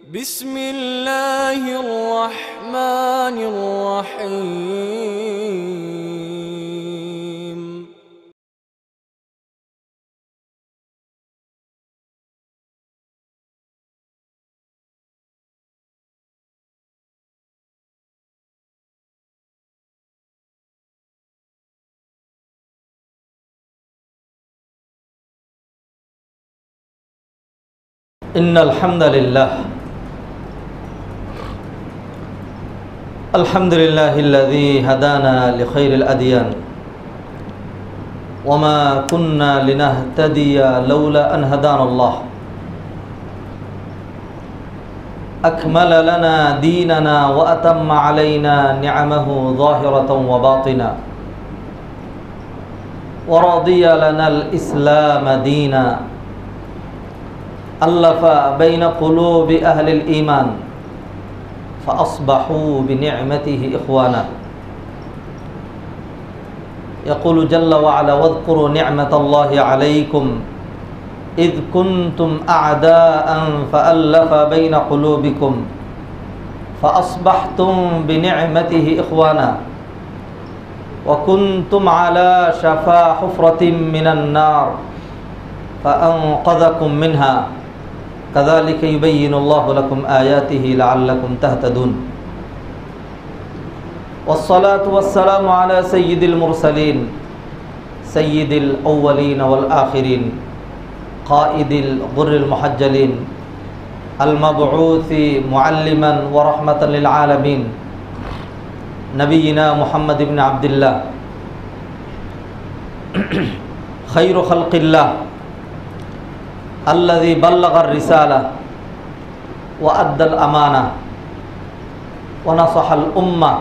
بسم الله الرحمن الرحيم إن الحمد لله الذي هدانا لخير الأديان وما كنا لنهتدي لولا أن هدانا الله أكمل لنا ديننا وأتم علينا نعمه ظاهرة وباطنة ورضي لنا الإسلام دينا ألف بين قلوب أهل الإيمان فأصبحوا بنعمته إخوانا يقول جل وعلا واذكروا نعمة الله عليكم إذ كنتم أعداء فألف بين قلوبكم فأصبحتم بنعمته إخوانا وكنتم على شفا حفرة من النار فأنقذكم منها كذلك يبين الله لكم آياته لعلكم تهتدون والصلاة والسلام على سيد المرسلين سيد الأولين والآخرين قائد الغر المحجلين المبعوث معلما ورحمة للعالمين نبينا محمد بن عبد الله خير خلق الله الذي بلغ الرسالة وأدى الأمانة ونصح الأمة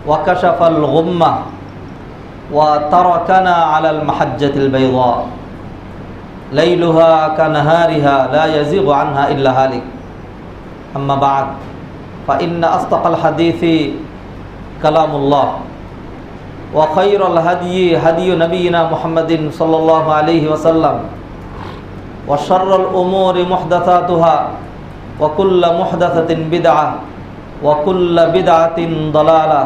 وكشف الغمة وتركنا على المحجة البيضاء ليلها كنهارها لا يزيغ عنها إلا هالك أما بعد فإن أصدق الحديث كلام الله وخير الهدي هدي نبينا محمد صلى الله عليه وسلم وشر الأمور محدثاتها وكل محدثة بدعة وكل بدعة ضلالة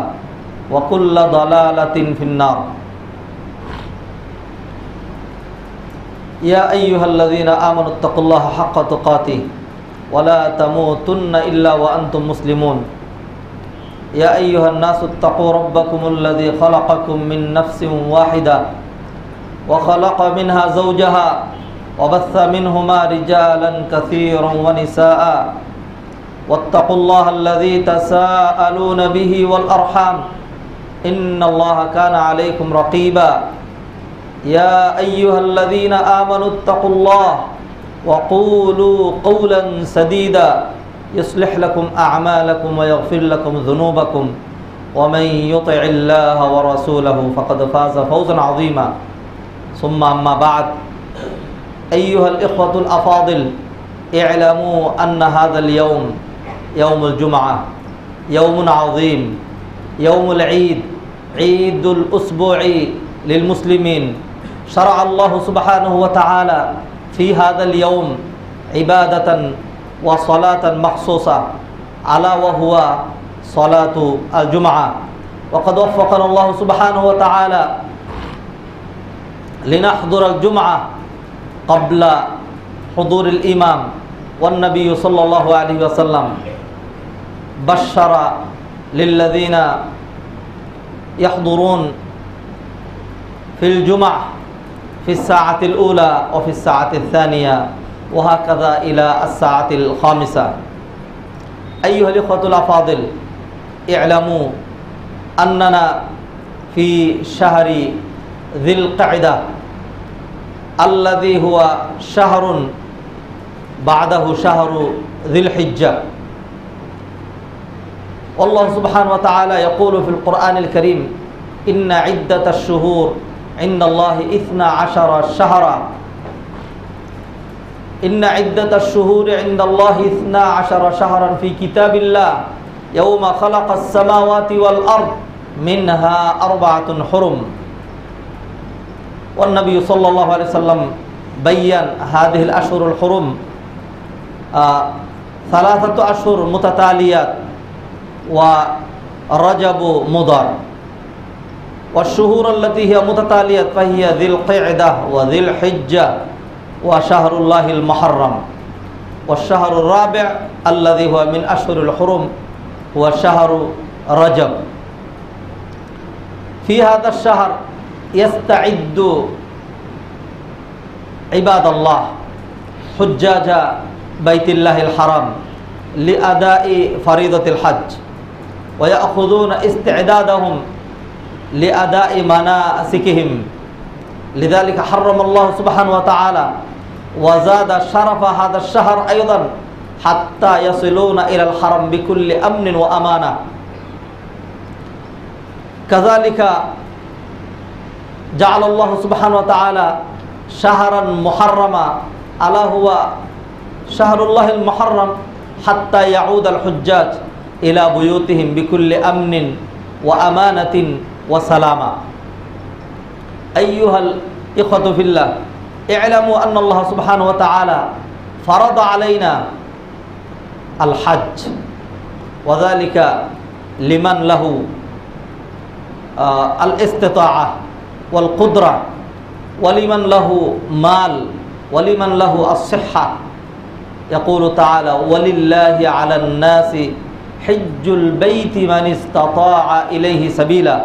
وكل ضلالة في النار يا أيها الذين آمنوا اتقوا الله حق تقاته ولا تموتن إلا وأنتم مسلمون يا أيها الناس اتقوا ربكم الذي خلقكم من نفس واحدة وخلق منها زوجها وبث منهما رجالا كثيرا ونساء واتقوا الله الذي تساءلون به والأرحام إن الله كان عليكم رقيبا يا أيها الذين آمنوا اتقوا الله وقولوا قولا سديدا يصلح لكم أعمالكم ويغفر لكم ذنوبكم ومن يطع الله ورسوله فقد فاز فوزا عظيما ثم أما بعد أيها الإخوة الأفاضل اعلموا أن هذا اليوم يوم الجمعة يوم عظيم يوم العيد عيد الأسبوع للمسلمين شرع الله سبحانه وتعالى في هذا اليوم عبادة وصلاة مخصوصة ألا وهو صلاة الجمعة وقد وفقنا الله سبحانه وتعالى لنحضر الجمعة قبل حضور الإمام والنبي صلى الله عليه وسلم بشر للذين يحضرون في الجمعة في الساعة الأولى وفي الساعة الثانية وهكذا إلى الساعة الخامسة أيها الإخوة الأفاضل اعلموا أننا في شهر ذي القعدة الذي هو شهر بعده شهر ذي الحجة والله سبحانه وتعالى يقول في القرآن الكريم إن عدة الشهور عند الله 12 شهرا إن عدة الشهور عند الله 12 شهرا في كتاب الله يوم خلق السماوات والأرض منها 4 حرم والنبي صلى الله عليه وسلم بيّن هذه الأشهر الحرم সালাসাতু আশহুর মুতাতালিয়াত ওয়া রাজাবু মুদার والشهور التي هي متتالية فهي ذي القعدة وذي الحجة وشهر الله المحرم والشهر الرابع الذي هو من أشهر الحرم هو شهر رجب. في هذا الشهر يستعد عباد الله حجاج بيت الله الحرام لأداء فريضة الحج ويأخذون استعدادهم لأداء مناسكهم. لذلك حرم الله سبحانه وتعالى وزاد شرف هذا الشهر أيضا حتى يصلون إلى الحرم بكل أمن وأمانة. كذلك جعل الله سبحانه وتعالى شهرا محرما ألا هو شهر الله المحرم حتى يعود الحجاج إلى بيوتهم بكل أمن وأمانة وسلامة. أيها الإخوة في الله اعلموا أن الله سبحانه وتعالى فرض علينا الحج وذلك لمن له الاستطاعة والقدرة ولمن له مال ولمن له الصحة. يقول تعالى ولله على الناس حج البيت من استطاع إليه سبيلا.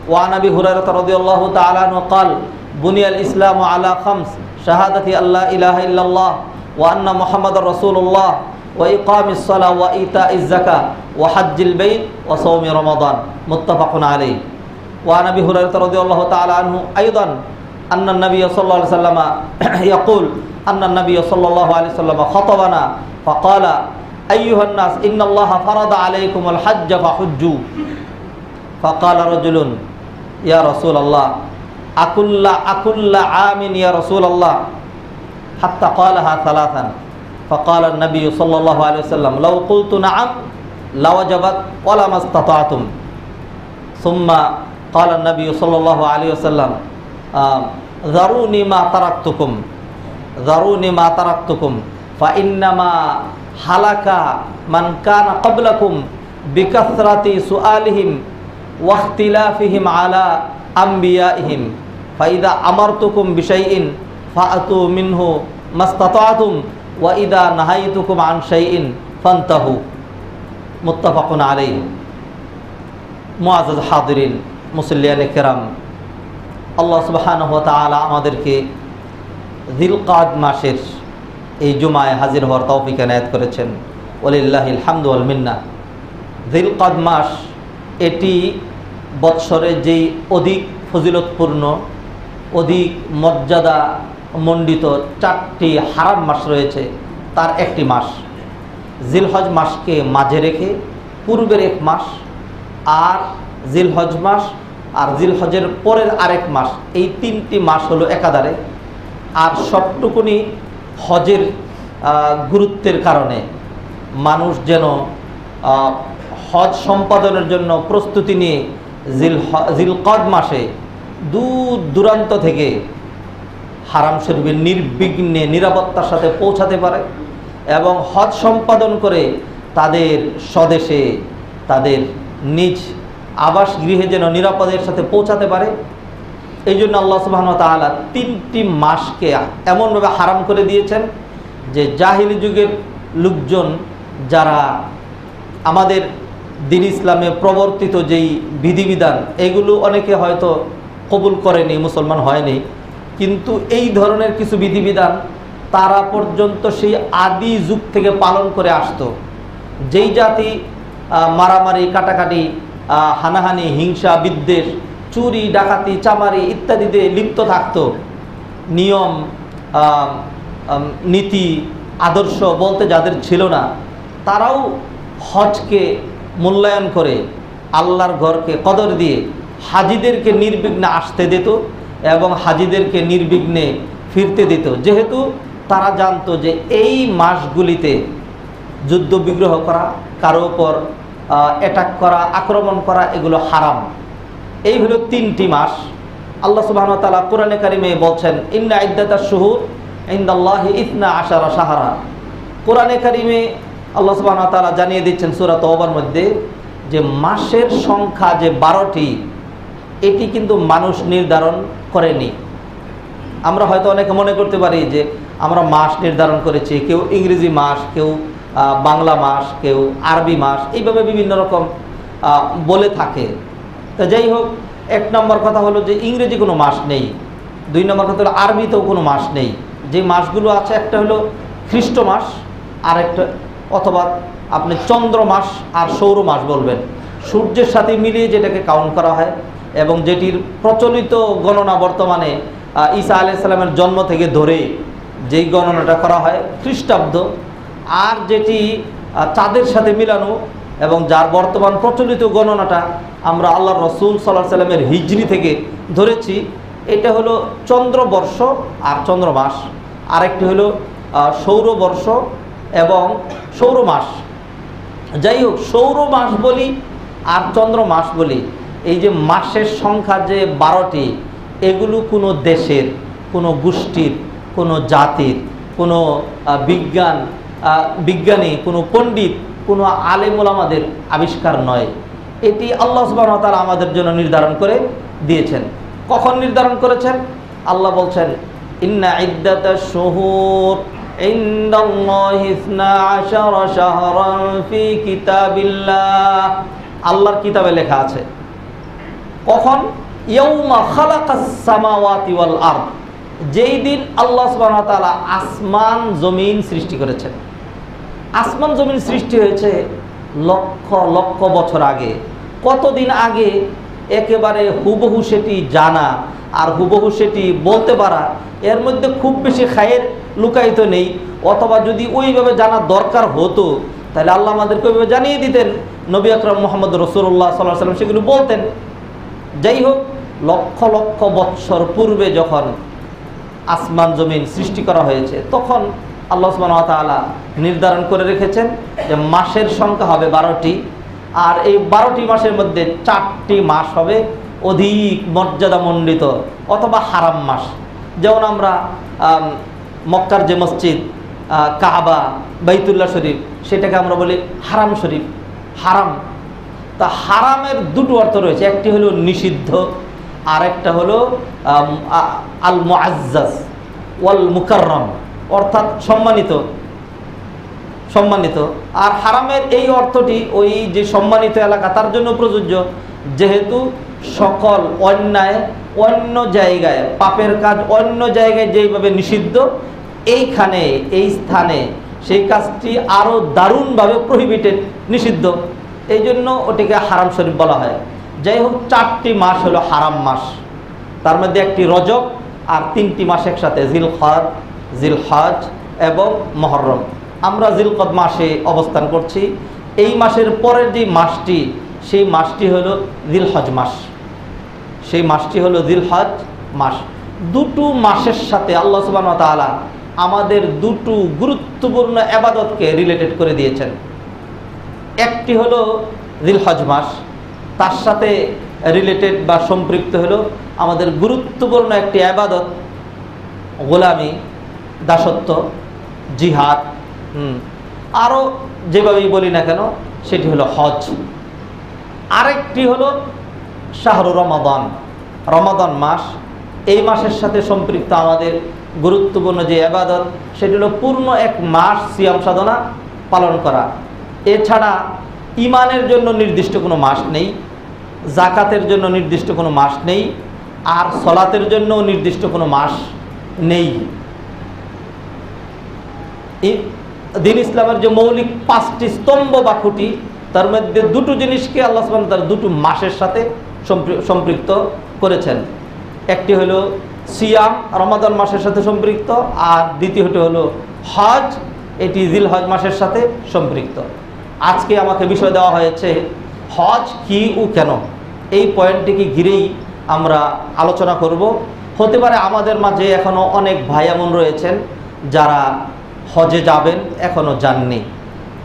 وعن أبي هريرة رضي الله تعالى عنه قال بني الإسلام على خمس شهادة أن لا إله إلا الله وأن محمد رسول الله وإقام الصلاة وإيتاء الزكاة وحج البيت وصوم رمضان متفق عليه. وعن أبي هريرة رضي الله تعالى عنه أيضا أن النبي صلى الله عليه وسلم يقول أن النبي صلى الله عليه وسلم خطبنا فقال أيها الناس إن الله فرض عليكم الحج فحجوا. فقال رجل يا رسول الله أكل عام يا رسول الله حتى قالها ثلاثا. فقال النبي صلى الله عليه وسلم لو قلت نعم لوجبت ولما استطعتم. ثم قال النبي صلى الله عليه وسلم ذروني ما تركتكم فإنما هلك من كان قبلكم بكثرة سؤالهم واختلافهم على أنبيائهم فإذا أمرتكم بشيء فأتوا منه ما استطعتم وإذا نهيتكم عن شيء فانتهوا متفق عليه. মুআজ্জাজ হাজিরিন মুসল্লিয়ানে কেরাম, আল্লাহ সুবহানাহু ওয়া তাআলা আমাদেরকে যিলকাদ মাসের এই জুমায় হাজির হওয়ার তৌফিক এনায়েত করেছেন। ওয়ালিল্লাহিল হামদু ওয়াল মিন্নাহ। যিলকাদ মাস এটি বৎসরে যেই অধিক ফজিলতপূর্ণ অধিক মর্যাদা মণ্ডিত চারটি হারাম মাস রয়েছে তার একটি মাস। জিলহজ মাসকে মাঝে রেখে পূর্বের এক মাস আর জিলহজ মাস আর জিলহজের পরের আরেক মাস, এই তিনটি মাস হলো একাধারে। আর সবটুকুনি হজের গুরুত্বের কারণে মানুষ যেন হজ সম্পাদনের জন্য প্রস্তুতি নিয়ে জিলকদ মাসে দূর দূরান্ত থেকে হারাম শরীফে নির্বিঘ্নে নিরাপত্তার সাথে পৌঁছাতে পারে এবং হজ সম্পাদন করে তাদের স্বদেশে তাদের নিজ আবাস গৃহে যেন নিরাপদের সাথে পৌঁছাতে পারে। এই জন্য আল্লাহ সুবহানাহু ওয়া তাআলা তিনটি মাসকে এমনভাবে হারাম করে দিয়েছেন যে জাহিলি যুগের লোকজন যারা আমাদের দিন ইসলামে প্রবর্তিত যেই বিধিবিধান এগুলো অনেকে হয়তো কবুল করেনি, মুসলমান হয়নি, কিন্তু এই ধরনের কিছু বিধিবিধান তারা পর্যন্ত সেই আদি যুগ থেকে পালন করে আসতো। যেই জাতি মারামারি কাটাকাটি হানাহানি হিংসা বিদ্বেষ চুরি ডাকাতি চামারি ইত্যাদিতে লিপ্ত থাকত, নিয়ম নীতি আদর্শ বলতে যাদের ছিল না তারাও হজকে মূল্যায়ন করে আল্লাহর ঘরকে কদর দিয়ে হাজিদেরকে নির্বিঘ্নে আসতে দিত এবং হাজিদেরকে নির্বিঘ্নে ফিরতে দিত, যেহেতু তারা জানতো যে এই মাসগুলিতে যুদ্ধ বিগ্রহ করা, কারো উপর অ্যাটাক করা, আক্রমণ করা এগুলো হারাম। এই হলো তিনটি মাস। আল্লাহ সুবহানাহু ওয়া তাআলা কোরআনে কারিমে বলছেন ইন্না ইদ্দাতাশ শুহুর ইনদাল্লাহি 12 শাহরা। কোরআনে কারিমে আল্লাহ সুবহানাহু ওয়া তাআলা জানিয়ে দিচ্ছেন সূরা তাওবার মধ্যে যে মাসের সংখ্যা যে 12টি, এটি কিন্তু মানুষ নির্ধারণ করেনি। আমরা হয়তো অনেকে মনে করতে পারি যে আমরা মাস নির্ধারণ করেছি, কেউ ইংরেজি মাস, কেউ বাংলা মাস, কেউ আরবি মাস, এইভাবে বিভিন্ন রকম বলে থাকে। তো যাই হোক, 1 নম্বর কথা হলো যে ইংরেজি কোনো মাস নেই। 2 নম্বর কথা হলো আরবিতেও কোনো মাস নেই। যে মাসগুলো আছে, একটা হলো খ্রিস্ট মাস, আর একটা অথবা আপনি চন্দ্র মাস আর সৌর মাস বলবেন, সূর্যের সাথে মিলিয়ে যেটাকে কাউন্ট করা হয়, এবং যেটির প্রচলিত গণনা বর্তমানে ঈসা আলাইহিস সালামের জন্ম থেকে ধরে যেই গণনাটা করা হয় খ্রিস্টাব্দ, আর যেটি চাঁদের সাথে মিলানো এবং যার বর্তমান প্রচলিত গণনাটা আমরা আল্লাহর রাসূল সাল্লাল্লাহু আলাইহি সাল্লামের হিজরি থেকে ধরেছি, এটা হলো চন্দ্রবর্ষ আর চন্দ্র মাস। আরেকটি হলো সৌরবর্ষ এবং সৌর মাস। যাই হোক, সৌর মাস বলি আর চন্দ্র মাস বলি, এই যে মাসের সংখ্যা যে 12টি, এগুলো কোনো দেশের, কোনো গোষ্ঠীর, কোনো জাতির, কোনো বিজ্ঞানী, কোনো পণ্ডিত, কোনো আলেম ওলামাদের আবিষ্কার নয়। এটি আল্লাহ সুবহানাহু ওয়া তাআলা আমাদের জন্য নির্ধারণ করে দিয়েছেন। কখন নির্ধারণ করেছেন? আল্লাহ বলছেন, ইন্না ইদ্দাতাশ শুহুর ইনদাল্লাহি 12 শাহরান ফি কিতাবিল্লাহ। আল্লাহর কিতাবে লেখা আছে। কখন? ইয়াউমা খালাকাস সামাওয়াতি ওয়াল আরদ, যেই দিন আল্লাহ সুবহানাহু ওয়া তাআলা আসমান জমিন সৃষ্টি করেছেন। আসমান জমিন সৃষ্টি হয়েছে লক্ষ লক্ষ বছর আগে। কতদিন আগে একেবারে হুবহু সেটি জানা আর হুবহু সেটি বলতে পারা, এর মধ্যে খুব বেশি খায়ের লুকায়িত নেই। অথবা যদি ওইভাবে জানার দরকার হতো, তাহলে আল্লাহ আমাদেরকে ওইভাবে জানিয়ে দিতেন। নবী আকরাম মুহাম্মদ রাসূলুল্লাহ সাল্লাল্লাহু আলাইহি ওয়াসাল্লাম সেগুলো বলতেন। যাই হোক, লক্ষ লক্ষ বৎসর পূর্বে যখন আসমান জমিন সৃষ্টি করা হয়েছে, তখন আল্লাহ সুবহানাহু ওয়া তাআলা নির্ধারণ করে রেখেছেন যে মাসের সংখ্যা হবে 12টি, আর এই 12টি মাসের মধ্যে 4টি মাস হবে অধিক মর্যাদামণ্ডিত অথবা হারাম মাস। যেমন আমরা মক্কার যে মসজিদ কাবা, বাইতুল্লাহ শরীফ, সেটাকে আমরা বলি হারাম শরীফ, হারাম। তা হারামের দুটো অর্থ রয়েছে, একটি হলো নিষিদ্ধ, আর একটা হলো আল মুআজ্জাজ ওয়াল মুকাররম, অর্থাৎ সম্মানিত। সম্মানিত আর হারামের এই অর্থটি ওই যে সম্মানিত এলাকা তার জন্য প্রযোজ্য, যেহেতু সকল অন্যায় অন্য জায়গায়, পাপের কাজ অন্য জায়গায় যেইভাবে নিষিদ্ধ, এইখানে এই স্থানে সেই কাজটি আরও দারুণভাবে প্রহিবিটেড, নিষিদ্ধ, এই জন্য ওটিকে হারাম শরীফ বলা হয়। যাই হোক, 4টি মাস হলো হারাম মাস, তার মধ্যে একটি রজব আর 3টি মাস একসাথে, জিলকদ, জিলহজ এবং মুহররম। আমরা জিলকদ মাসে অবস্থান করছি। এই মাসের পরের যে মাসটি, সেই মাসটি হলো জিলহজ মাস, সেই মাসটি হলো জিলহজ মাস। দুটো মাসের সাথে আল্লাহ সুবহানাহু ওয়া তাআলা আমাদের দুটো গুরুত্বপূর্ণ ইবাদতকে রিলেটেড করে দিয়েছেন। একটি হলো জিলহজ মাস, তার সাথে রিলেটেড বা সম্পৃক্ত হলো আমাদের গুরুত্বপূর্ণ একটি ইবাদত, গোলামি, দাসত্ব, জিহাদ, আরও যেভাবেই বলি না কেন, সেটি হলো হজ। আরেকটি হলো শাহরু রমাদান, রমাদান মাস। এই মাসের সাথে সম্পৃক্ত আমাদের গুরুত্বপূর্ণ যে ইবাদত, সেটি হলো পূর্ণ এক মাস সিয়াম সাধনা পালন করা। এছাড়া ইমানের জন্য নির্দিষ্ট কোনো মাস নেই, জাকাতের জন্য নির্দিষ্ট কোনো মাস নেই, আর সলাতের জন্য নির্দিষ্ট কোনো মাস নেই। দিন ইসলামের যে মৌলিক 5টি স্তম্ভ বা খুঁটি, তার মধ্যে দুটো জিনিসকে আল্লাহ সুবহানাহু ওয়া তাআলা দুটো মাসের সাথে সম্পৃক্ত করেছেন। একটি হলো সিয়াম, রমাদান মাসের সাথে সম্পৃক্ত, আর দ্বিতীয়টি হলো হজ, এটি জিলহজ মাসের সাথে সম্পৃক্ত। আজকে আমাকে বিষয় দেওয়া হয়েছে হজ কি ও কেন, এই পয়েন্টটিকে ঘিরেই আমরা আলোচনা করব। হতে পারে আমাদের মাঝে এখনও অনেক ভাই এমন রয়েছেন যারা হজে যাবেন, এখনও যাননি।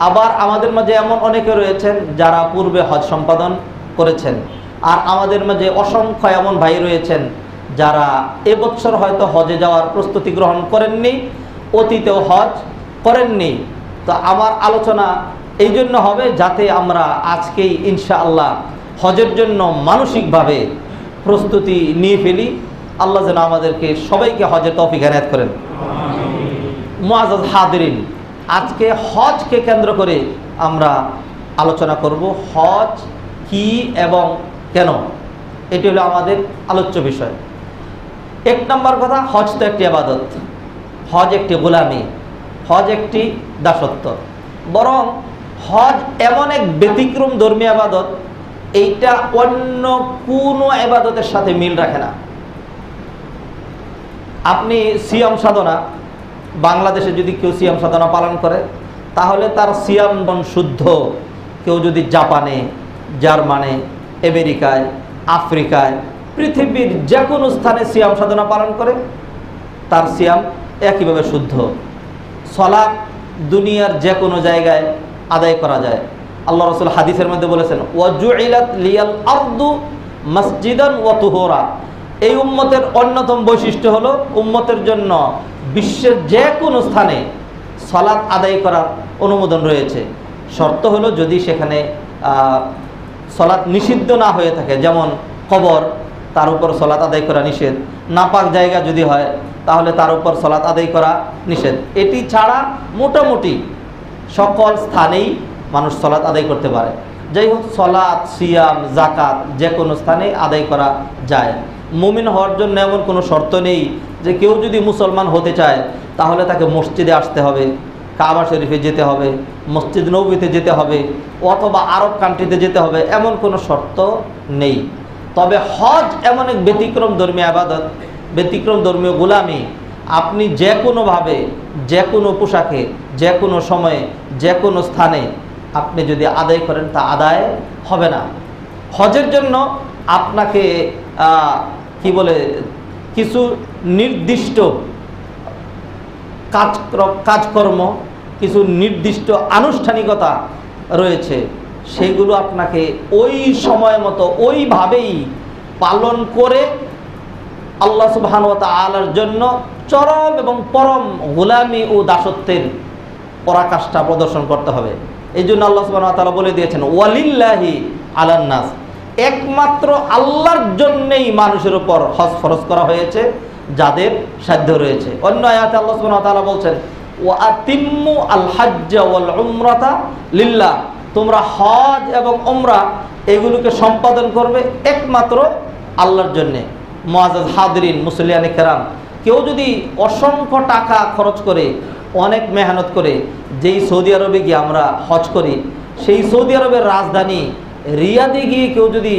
আবার আমাদের মাঝে এমন অনেকে রয়েছেন যারা পূর্বে হজ সম্পাদন করেছেন। আর আমাদের মাঝে অসংখ্য এমন ভাই রয়েছেন যারা এবছর হয়তো হজে যাওয়ার প্রস্তুতি গ্রহণ করেননি, অতীতেও হজ করেননি। তো আমার আলোচনা এই জন্য হবে যাতে আমরা আজকেই ইনশাআল্লাহ হজের জন্য মানসিকভাবে প্রস্তুতি নিয়ে ফেলি। আল্লাহ যেন আমাদেরকে সবাইকে হজের তৌফিক এনায়েত করেন। মুআজ্জাজ হাদিরিন, আজকে হজকে কেন্দ্র করে আমরা আলোচনা করব। হজ কি এবং কেন, এটি হলো আমাদের আলোচ্য বিষয়। এক নম্বর কথা, হজ তো একটি ইবাদত, হজ একটি গোলামি, হজ একটি দাসত্ব। বরং হজ এমন এক ব্যতিক্রম ধর্মীয় ইবাদত, এইটা অন্য কোনো ইবাদতের সাথে মিল রাখে না। আপনি সিয়াম সাধনা, বাংলাদেশে যদি কেউ সিয়াম সাধনা পালন করে তাহলে তার সিয়াম শুদ্ধ। কেউ যদি জাপানে, জার্মানে, আমেরিকায়, আফ্রিকায়, পৃথিবীর যে কোনো স্থানে সিয়াম সাধনা পালন করে তার সিয়াম একইভাবে শুদ্ধ। সালাত দুনিয়ার যে কোনো জায়গায় আদায় করা যায়। আল্লাহ রাসূল হাদিসের মধ্যে বলেছেন, ওয়াজুইলাত লিয়াল আরদু মসজিদান ওয়া তুহুরা। এই উম্মতের অন্যতম বৈশিষ্ট্য হলো উম্মতের জন্য বিশ্বের যে কোনো স্থানে সালাত আদায় করার অনুমোদন রয়েছে। শর্ত হলো যদি সেখানে সালাত নিষিদ্ধ না হয়ে থাকে, যেমন কবর, তার উপর সালাত আদায় করা নিষেধ। নাপাক জায়গা যদি হয় তাহলে তার উপর সালাত আদায় করা নিষেধ। এটি ছাড়া মোটামুটি সকল স্থানেই মানুষ সালাত আদায় করতে পারে। যাই হোক, সালাত, সিয়াম, যাকাত যে কোনো স্থানে আদায় করা যায়। মুমিন হওয়ার জন্য এমন কোনো শর্ত নেই যে কেউ যদি মুসলমান হতে চায় তাহলে তাকে মসজিদে আসতে হবে, কাবা শরীফে যেতে হবে, মসজিদ নববীতে যেতে হবে, অথবা আরব কান্ট্রিতে যেতে হবে, এমন কোনো শর্ত নেই। তবে হজ এমন এক ব্যতিক্রম ধর্মীয় ইবাদত, ব্যতিক্রম ধর্মীয় গোলামি। আপনি যে কোনোভাবে, যে কোনো পোশাকে, যে কোনো সময়ে, যে কোনো স্থানে আপনি যদি আদায় করেন তা আদায় হবে না। হজের জন্য আপনাকে কিছু নির্দিষ্ট কাজকর্ম, কিছু নির্দিষ্ট আনুষ্ঠানিকতা রয়েছে, সেগুলো আপনাকে ওই সময় মতো ওইভাবেই পালন করে আল্লাহ সুবহানাহু ওয়া তাআলার জন্য চরম এবং পরম গোলামি ও দাসত্বের পরাকাষ্ঠা প্রদর্শন করতে হবে। এই জন্য আল্লাহ সুবহানাহু ওয়া তাআলা বলে দিয়েছেন, ওয়ালিল্লাহি আলান নাস, একমাত্র আল্লাহর জন্যেই মানুষের উপর হজ ফরজ করা হয়েছে যাদের সাধ্য রয়েছে। অন্য আয়াতে আল্লাহ সুবহানাহু ওয়া তাআলা বলছেন, ওয়া আতিম্মু আল হাজ্জ ওয়াল উমরাতা লিল্লাহ, তোমরা হজ এবং উমরা এগুলোকে সম্পাদন করবে একমাত্র আল্লাহর জন্যে। মুআজ্জাজ হাদিরিন, মুসল্লিয়ানে কেরাম, কেউ যদি অসংখ্য টাকা খরচ করে, অনেক মেহনত করে যেই সৌদি আরবে গিয়ে আমরা হজ করি, সেই সৌদি আরবের রাজধানী রিয়াদে গিয়ে কেউ যদি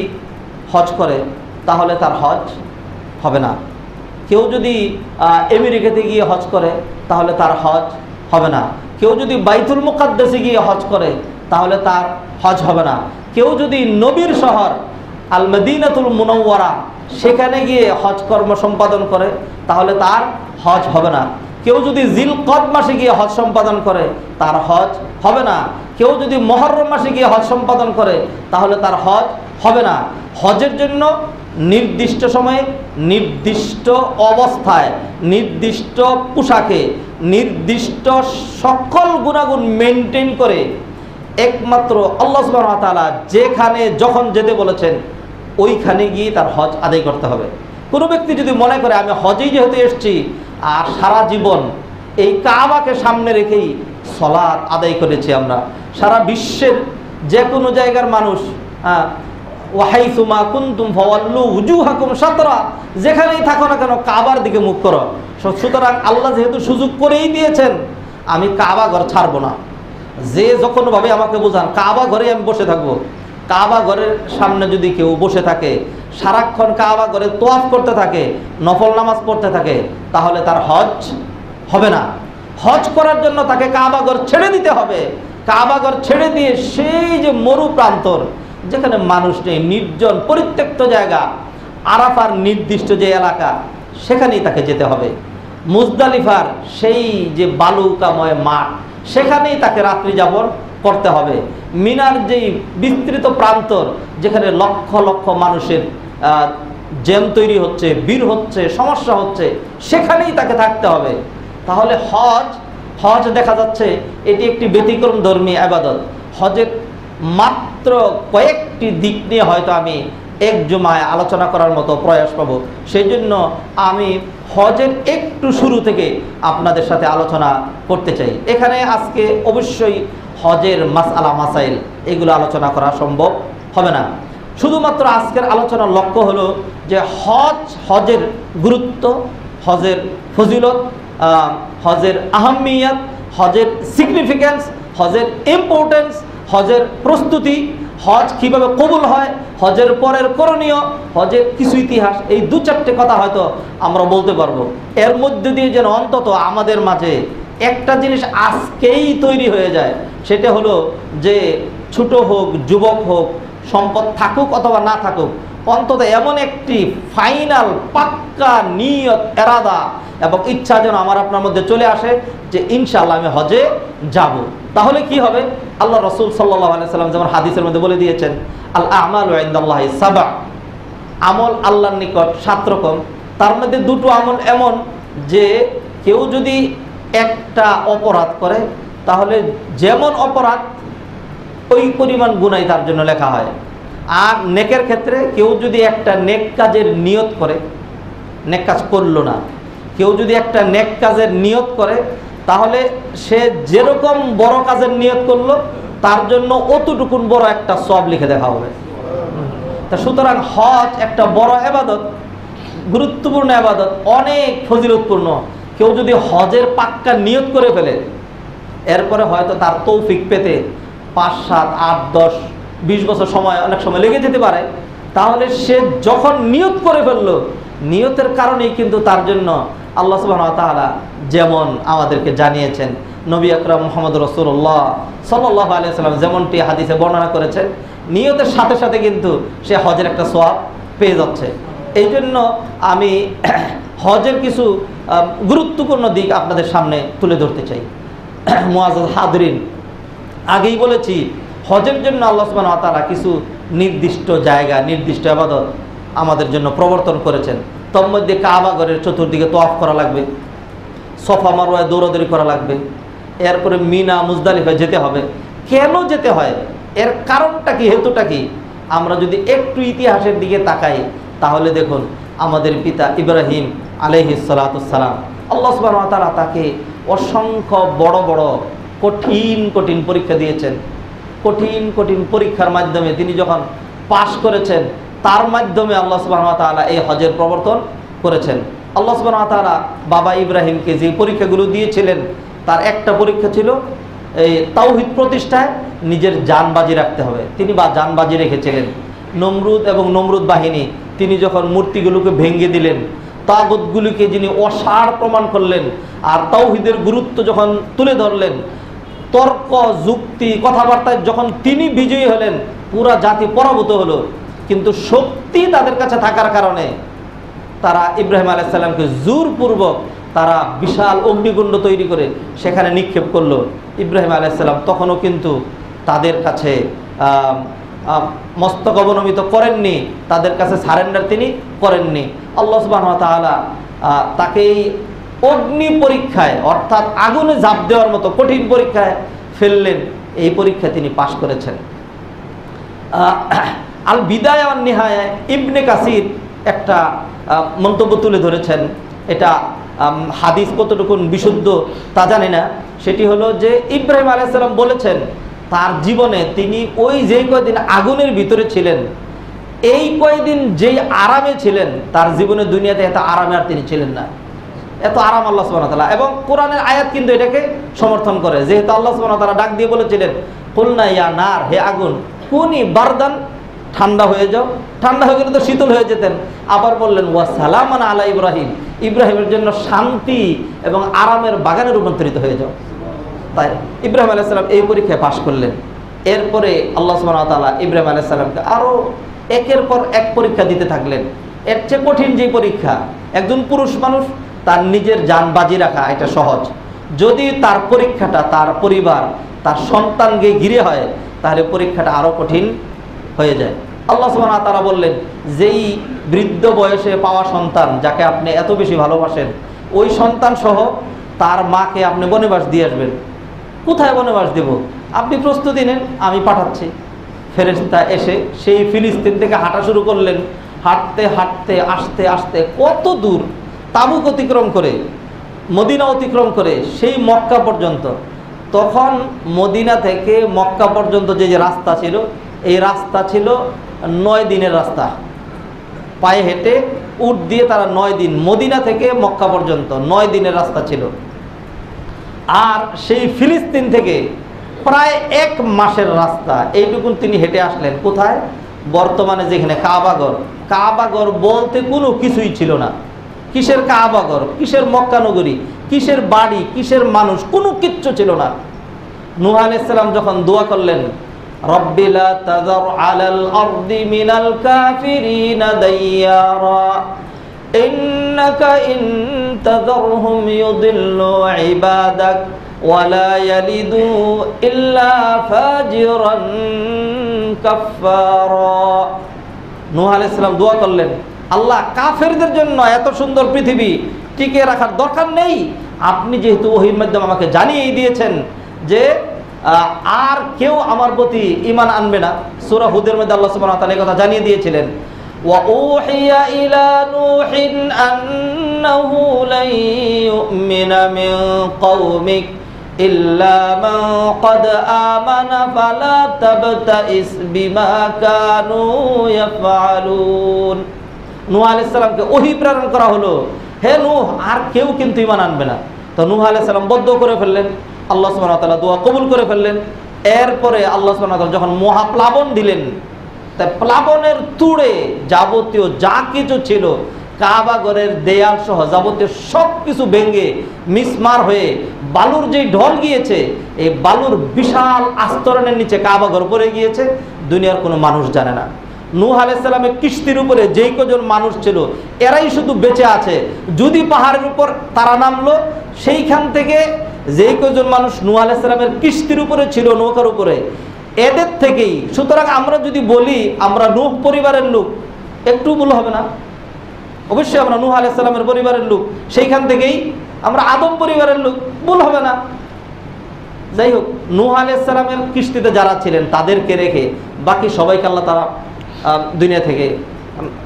হজ করে তাহলে তার হজ হবে না। কেউ যদি আমেরিকাতে গিয়ে হজ করে তাহলে তার হজ হবে না। কেউ যদি বাইতুল মুকাদ্দাসে গিয়ে হজ করে তাহলে তার হজ হবে না। কেউ যদি নবীর শহর আল মদিনাতুল মুনাওয়ারা সেখানে গিয়ে হজ কর্ম সম্পাদন করে তাহলে তার হজ হবে না। কেউ যদি জিলকদ মাসে গিয়ে হজ সম্পাদন করে তার হজ হবে না। কেউ যদি মুহররম মাসে গিয়ে হজ সম্পাদন করে তাহলে তার হজ হবে না। হজের জন্য নির্দিষ্ট সময়ে, নির্দিষ্ট অবস্থায়, নির্দিষ্ট পোশাকে, নির্দিষ্ট সকল গুণাগুণ মেনটেন করে একমাত্র আল্লাহ সুবহানাহু ওয়া তাআলা যেখানে যখন যেতে বলেছেন ওইখানে গিয়ে তার হজ আদায় করতে হবে। কোনো ব্যক্তি যদি মনে করে আমি হজেই যেহেতু এসেছি আর সারা জীবন এই কাবাকে সামনে রেখেই সালাত আদায় করেছি, আমরা সারা বিশ্বের যে কোনো জায়গার মানুষ, ওয়াহাইসুমা কুনতুম ফাওয়াল্লু উজুহাকুম শাতরা, যেখানেই থাকো না কেন কাবার দিকে মুখ করো। সুতরাং আল্লাহ যেহেতু সুযোগ করেই দিয়েছেন, আমি কাবা ঘর ছাড়বো না। যে যখনভাবে আমাকে বোঝান কাবা ঘরে আমি বসে থাকবো, কাবা ঘরের সামনে যদি কেউ বসে থাকে, সারাক্ষণ কাবা ঘরে তোয়াফ করতে থাকে, নফল নামাজ পড়তে থাকে, তাহলে তার হজ হবে না। হজ করার জন্য তাকে কাবা ঘর ছেড়ে দিতে হবে। কাবা ঘর ছেড়ে দিয়ে সেই যে মরু প্রান্তর, যেখানে মানুষ নেই, নির্জন পরিত্যক্ত জায়গা, আরাফার নির্দিষ্ট যে এলাকা, সেখানেই তাকে যেতে হবে। মুজদালিফার সেই যে বালুকাময় মাঠ, সেখানেই তাকে রাত্রি যাপন করতে হবে। মিনার যেই বিস্তৃত প্রান্তর, যেখানে লক্ষ লক্ষ মানুষের জ্যাম তৈরি হচ্ছে, ভিড় হচ্ছে, সমস্যা হচ্ছে, সেখানেই তাকে থাকতে হবে। তাহলে হজ হজ দেখা যাচ্ছে এটি একটি ব্যতিক্রম ধর্মী ইবাদত। হজের মাত্র কয়েকটি দিক নিয়ে হয়তো আমি এক জুমায় আলোচনা করার মতো প্রয়াস পাবো। সেই জন্য আমি হজের একটু শুরু থেকে আপনাদের সাথে আলোচনা করতে চাই। এখানে আজকে অবশ্যই হজের মাসআলা মাসাইল এগুলো আলোচনা করা সম্ভব হবে না। শুধুমাত্র আজকের আলোচনার লক্ষ্য হলো যে হজের গুরুত্ব, হজের ফজিলত, হজের আহমিয়ত, হজের সিগনিফিক্যান্স, হজের ইম্পর্টেন্স, হজের প্রস্তুতি, হজ কিভাবে কবুল হয়, হজের পরের করণীয়, হজের কিছু ইতিহাস, এই 2-4টে কথা হয়তো আমরা বলতে পারবো। এর মধ্যে দিয়ে যেন অন্তত আমাদের মাঝে একটা জিনিস আজকেই তৈরি হয়ে যায়, সেটা হলো যে ছোট হোক, যুবক হোক, সম্পদ থাকুক অথবা না থাকুক, অন্তত এমন একটি ফাইনাল পাক্কা নিয়ত, এরাদা এবং ইচ্ছা যেন আমার আপনার মধ্যে চলে আসে যে ইনশাআল্লাহ আমি হজে যাব। তাহলে কি হবে? আল্লাহ রাসূল সাল্লাল্লাহু আলাইহি সাল্লাম যেমন হাদিসের মধ্যে বলে দিয়েছেন, আল আমালু ইনদাল্লাহি সাবআ, আমল আল্লাহর নিকট 7 রকম। তার মধ্যে 2টো আমল এমন যে কেউ যদি একটা অপরাধ করে তাহলে যেমন অপরাধ ওই পরিমাণ গুনাহ তার জন্য লেখা হয়। আর নেকের ক্ষেত্রে কেউ যদি একটা নেক কাজের নিয়ত করে, নেক কাজ করলো না, কেউ যদি একটা নেক কাজের নিয়ত করে তাহলে সে যেরকম বড় কাজের নিয়ত করলো তার জন্য অতটুকুন বড় একটা সওয়াব লিখে দেখা হবে। তা সুতরাং হজ একটা বড় ইবাদত, গুরুত্বপূর্ণ ইবাদত, অনেক ফজিলতপূর্ণ। কেউ যদি হজের পাক্কা নিয়ত করে ফেলে, এরপরে হয়তো তার তৌফিক পেতে 5, 7, 8, 10, 20 বছর সময়, অনেক সময় লেগে যেতে পারে। তাহলে সে যখন নিয়ত করে ফেললো, নিয়তের কারণেই কিন্তু তার জন্য আল্লাহ সুবহানাহু ওয়া তাআলা যেমন আমাদেরকে জানিয়েছেন, নবী আকরাম মুহাম্মদ রাসূলুল্লাহ সাল্লাল্লাহু আলাইহি ওয়াসাল্লাম যেমনটি হাদিসে বর্ণনা করেছেন, নিয়তের সাথে সাথে কিন্তু সে হজের একটা সওয়াব পেয়ে যাচ্ছে। এই জন্য আমি হজের কিছু গুরুত্বপূর্ণ দিক আপনাদের সামনে তুলে ধরতে চাই। মুআজ্জাজ হাজরিন, আগেই বলেছি হজের জন্য আল্লাহ সুবহানাহু ওয়া তাআলা কিছু নির্দিষ্ট জায়গা, নির্দিষ্ট ইবাদত আমাদের জন্য প্রবর্তন করেছেন। তোর মধ্যে কাবা ঘরের চতুর্দিকে তওয়াফ করা লাগবে, সফা মারওয়ায় দৌড়াদৌড়ি করা লাগবে, এরপরে মিনা মুজদালিফায় যেতে হবে। কেন যেতে হয়, এর কারণটা কি, হেতুটা কি? আমরা যদি একটু ইতিহাসের দিকে তাকাই তাহলে দেখুন আমাদের পিতা ইব্রাহিম আলাইহিস সালাতুস সালাম, আল্লাহ সুবহানাহু ওয়া তাআলা তাকে অসংখ্য বড় বড় কঠিন কঠিন পরীক্ষা দিয়েছেন। কঠিন কঠিন পরীক্ষার মাধ্যমে তিনি যখন পাশ করেছেন, তার মাধ্যমে আল্লাহ সুবহানাহু ওয়া তাআলা এই হজের প্রবর্তন করেছেন। আল্লাহ সুবহানাহু ওয়া তাআলা বাবা ইব্রাহিমকে যে পরীক্ষাগুলো দিয়েছিলেন, তার একটা পরীক্ষা ছিল এই তাওহীদ প্রতিষ্ঠায় নিজের জান বাজি রাখতে হবে। তিনি জান বাজি রেখেছিলেন। নমরুদ এবং নমরুদ বাহিনী, তিনি যখন মূর্তিগুলোকে ভেঙে দিলেন, তাগুতগুলিকে যিনি অসাড় প্রমাণ করলেন, আর তাওহীদের গুরুত্ব যখন তুলে ধরলেন, তর্ক যুক্তি কথাবার্তায় যখন তিনি বিজয়ী হলেন, পুরা জাতি পরাভূত হলো। কিন্তু শক্তি তাদের কাছে থাকার কারণে তারা ইব্রাহিম আলাইহিস সালামকে জোরপূর্বক তারা বিশাল অগ্নিকুণ্ড তৈরি করে সেখানে নিক্ষেপ করলো। ইব্রাহিম আলাইহিস সালাম তখনও কিন্তু তাদের কাছে মস্তক অবনমিত করেননি, তাদের কাছে সারেন্ডার তিনি করেননি। আল্লাহ সুবহানাহু ওয়া তাআলা তাকে এই অগ্নি পরীক্ষায়, অর্থাৎ আগুনে ঝাঁপ দেওয়ার মতো কঠিন পরীক্ষায় ফেললেন। এই পরীক্ষায় তিনি পাশ করেছেন। আল বিদায়া ওয়ান নিহায়া ইবনে কাসির একটা মন্তব্য তুলে ধরেছেন। এটা হাদিস কতটুকু বিশুদ্ধ তা জানি না। সেটি হলো যে ইব্রাহিম আলাইহিস সালাম বলেছেন তার জীবনে তিনি ওই যেই কয়দিন আগুনের ভিতরে ছিলেন, এই কয়দিন যেই আরামে ছিলেন, তার জীবনে দুনিয়াতে এত আরামে আর তিনি ছিলেন না। এত আরাম আল্লাহ সুবহানাহু ওয়া তাআলা, এবং কোরআনের আয়াত কিন্তু এটাকে সমর্থন করে। যেহেতু আল্লাহ সুবহানাহু ওয়া তাআলা ডাক দিয়ে বলেছিলেন, কুলনা ইয়া নার, হে আগুন, কুনি বারদান, ঠান্ডা হয়ে যাও। ঠান্ডা হয়ে গেলে তো শীতল হয়ে যেতেন। আবার বললেন ওয়া সালামান আলা ইব্রাহিম, ইব্রাহিমের জন্য শান্তি এবং আরামের বাগানে রূপান্তরিত হয়ে যাও। তাই ইব্রাহিম আলাইহিস সালাম এই পরীক্ষায় পাশ করলেন। এরপরে আল্লাহ সুবহানাহু ওয়া তাআলা ইব্রাহিম আলাইহিস সালামকে আরও একের পর এক পরীক্ষা দিতে থাকলেন। এর চেয়ে কঠিন যে পরীক্ষা, একজন পুরুষ মানুষ তার নিজের জান বাজি রাখা এটা সহজ, যদি তার পরীক্ষাটা তার পরিবার, তার সন্তানকে ঘিরে হয়, তাহলে পরীক্ষাটা আরও কঠিন হয়ে যায়। আল্লাহ সুবহানাহু ওয়া তাআলা বললেন, যেই বৃদ্ধ বয়সে পাওয়া সন্তান যাকে আপনি এত বেশি ভালোবাসেন, ওই সন্তান সহ তার মাকে আপনি বনবাস দিয়ে আসবেন। কোথায় বনবাস দেব? আপনি প্রস্তুতি নেন, আমি পাঠাচ্ছি। ফেরেশতা এসে সেই ফিলিস্তিন থেকে হাঁটা শুরু করলেন। হাঁটতে হাঁটতে আস্তে আস্তে কত দূর, তাবুক অতিক্রম করে, মদিনা অতিক্রম করে সেই মক্কা পর্যন্ত। তখন মদিনা থেকে মক্কা পর্যন্ত যে যে রাস্তা ছিল, এই রাস্তা ছিল 9 দিনের রাস্তা। পায়ে হেঁটে উট দিয়ে তারা 9 দিন, মদিনা থেকে মক্কা পর্যন্ত 9 দিনের রাস্তা ছিল। আর সেই ফিলিস্তিন থেকে প্রায় 1 মাসের রাস্তা এইটুকুন তিনি হেঁটে আসলেন। কোথায়? বর্তমানে যেখানে কাবাগর। কাবাগর বলতে কোনো কিছুই ছিল না। কিসের কাবাগর, কিসের মক্কা নগরী, কিসের বাড়ি, কিসের মানুষ, কোনো কিচ্ছু ছিল না। নূহ আলাইহিস সালাম যখন দোয়া করলেন, রব্বি লা তাযার আলাল আরদি মিনাল কাফিরিনা দাইয়ারা ইন্নাকা ইন তাযারহুম ইউদিল্লু ইবাদাক ওয়া লা ইয়ালিদু ইল্লা ফাজিরান কাফফারা। নূহ আলাইহিস সালাম দোয়া করলেন, আল্লাহ, কাফেরদের জন্য এত সুন্দর পৃথিবী টিকে রাখার দরকার নেই। আপনি যেহেতু ওহীর মাধ্যমে আমাকে জানিয়ে দিয়েছেন যে আর কেউ আমার প্রতি ঈমান আনবে না। সূরা হুদের মধ্যে আল্লাহ সুবহানাহু ওয়া তাআলা এই কথা জানিয়ে দিয়েছিলেন, ওয়া উহিয়া ইলা নূহিন আন্নাহু লা ইউমিনা মিন কওমিক ইল্লা মান ক্বাদ আমানা ফালা তাবতাইস বিমা কানু ইয়াফআলুন। নূহ আলাইহিস সালামকে ওহী প্রেরণ করা হলো, হে নূহ, আর কেউ কিন্তু ঈমান আনবে না। তো নূহ আলাইহিস সালাম বদ্ধ করে ফেললেন, আল্লাহ সুবহানাহু ওয়া তাআলা দোয়া কবুল করে ফেললেন। এরপরে আল্লাহ সুবহানাহু ওয়া তাআলা যখন মহাপ্লাবন দিলেন, তাই প্লাবনের তুড়ে যাবতীয় যা কিছু ছিল, কাবাগরের দেয়াল সহ যাবতীয় সব কিছু ভেঙে মিসমার হয়ে বালুর যেই ঢল গিয়েছে, এই বালুর বিশাল আস্তরণের নিচে কাবাগর পড়ে গিয়েছে। দুনিয়ার কোনো মানুষ জানে না। নূহ আলাইহিস সালামের কিস্তির উপরে যেই কজন মানুষ ছিল, এরাই শুধু বেঁচে আছে। যদি পাহাড়ের উপর তারা নামলো, সেইখান থেকে যেই কজন মানুষ নূহ আলাইহিস সালামের কিস্তির উপরে ছিল, নৌকার উপরে, এদের থেকেই। সুতরাং আমরা যদি বলি আমরা নূহ পরিবারের লোক, একটু ভুল হবে না? অবশ্যই আমরা নূহ আলাইহিস সালামের পরিবারের লোক, সেইখান থেকেই আমরা আদম পরিবারের লোক, ভুল হবে না? যাই হোক, নূহ আলাইহিস সালামের কিস্তিতে যারা ছিলেন তাদেরকে রেখে বাকি সবাইকে আল্লাহ তাআলা দুনিয়া থেকে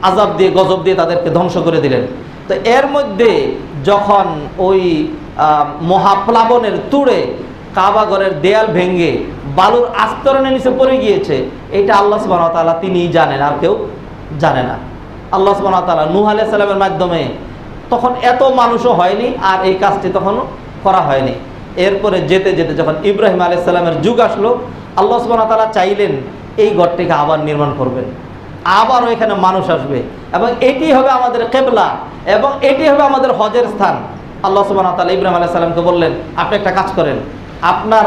আযাব দিয়ে, গজব দিয়ে তাদেরকে ধ্বংস করে দিলেন। তো এর মধ্যে যখন ওই মহাপ্লাবনের তুড়ে কাবাগরের দেয়াল ভেঙে বালুর আস্তরণের নিচে পড়ে গিয়েছে, এটা আল্লাহ সুবহানাহু ওয়া তাআলা তিনিই জানেন, আর কেউ জানে না। আল্লাহ সুবহানাহু ওয়া তাআলা নূহ আলাইহিস সালামের মাধ্যমে, তখন এত মানুষও হয়নি আর এই কাজটি তখনও করা হয়নি। এরপরে যেতে যেতে যখন ইব্রাহিম আলাইহিস সালামের যুগ আসলো, আল্লাহ সুবহানাহু ওয়া তাআলা চাইলেন এই ঘরটিকে আবার নির্মাণ করবেন, আবারও এখানে মানুষ আসবে, এবং এটি হবে আমাদের কিবলা, এবং এটি হবে আমাদের হজের স্থান। আল্লাহ সুবহানাহু ওয়া তাআলা ইব্রাহিম আলাইহিস সালামকে বললেন, আপনি একটা কাজ করেন, আপনার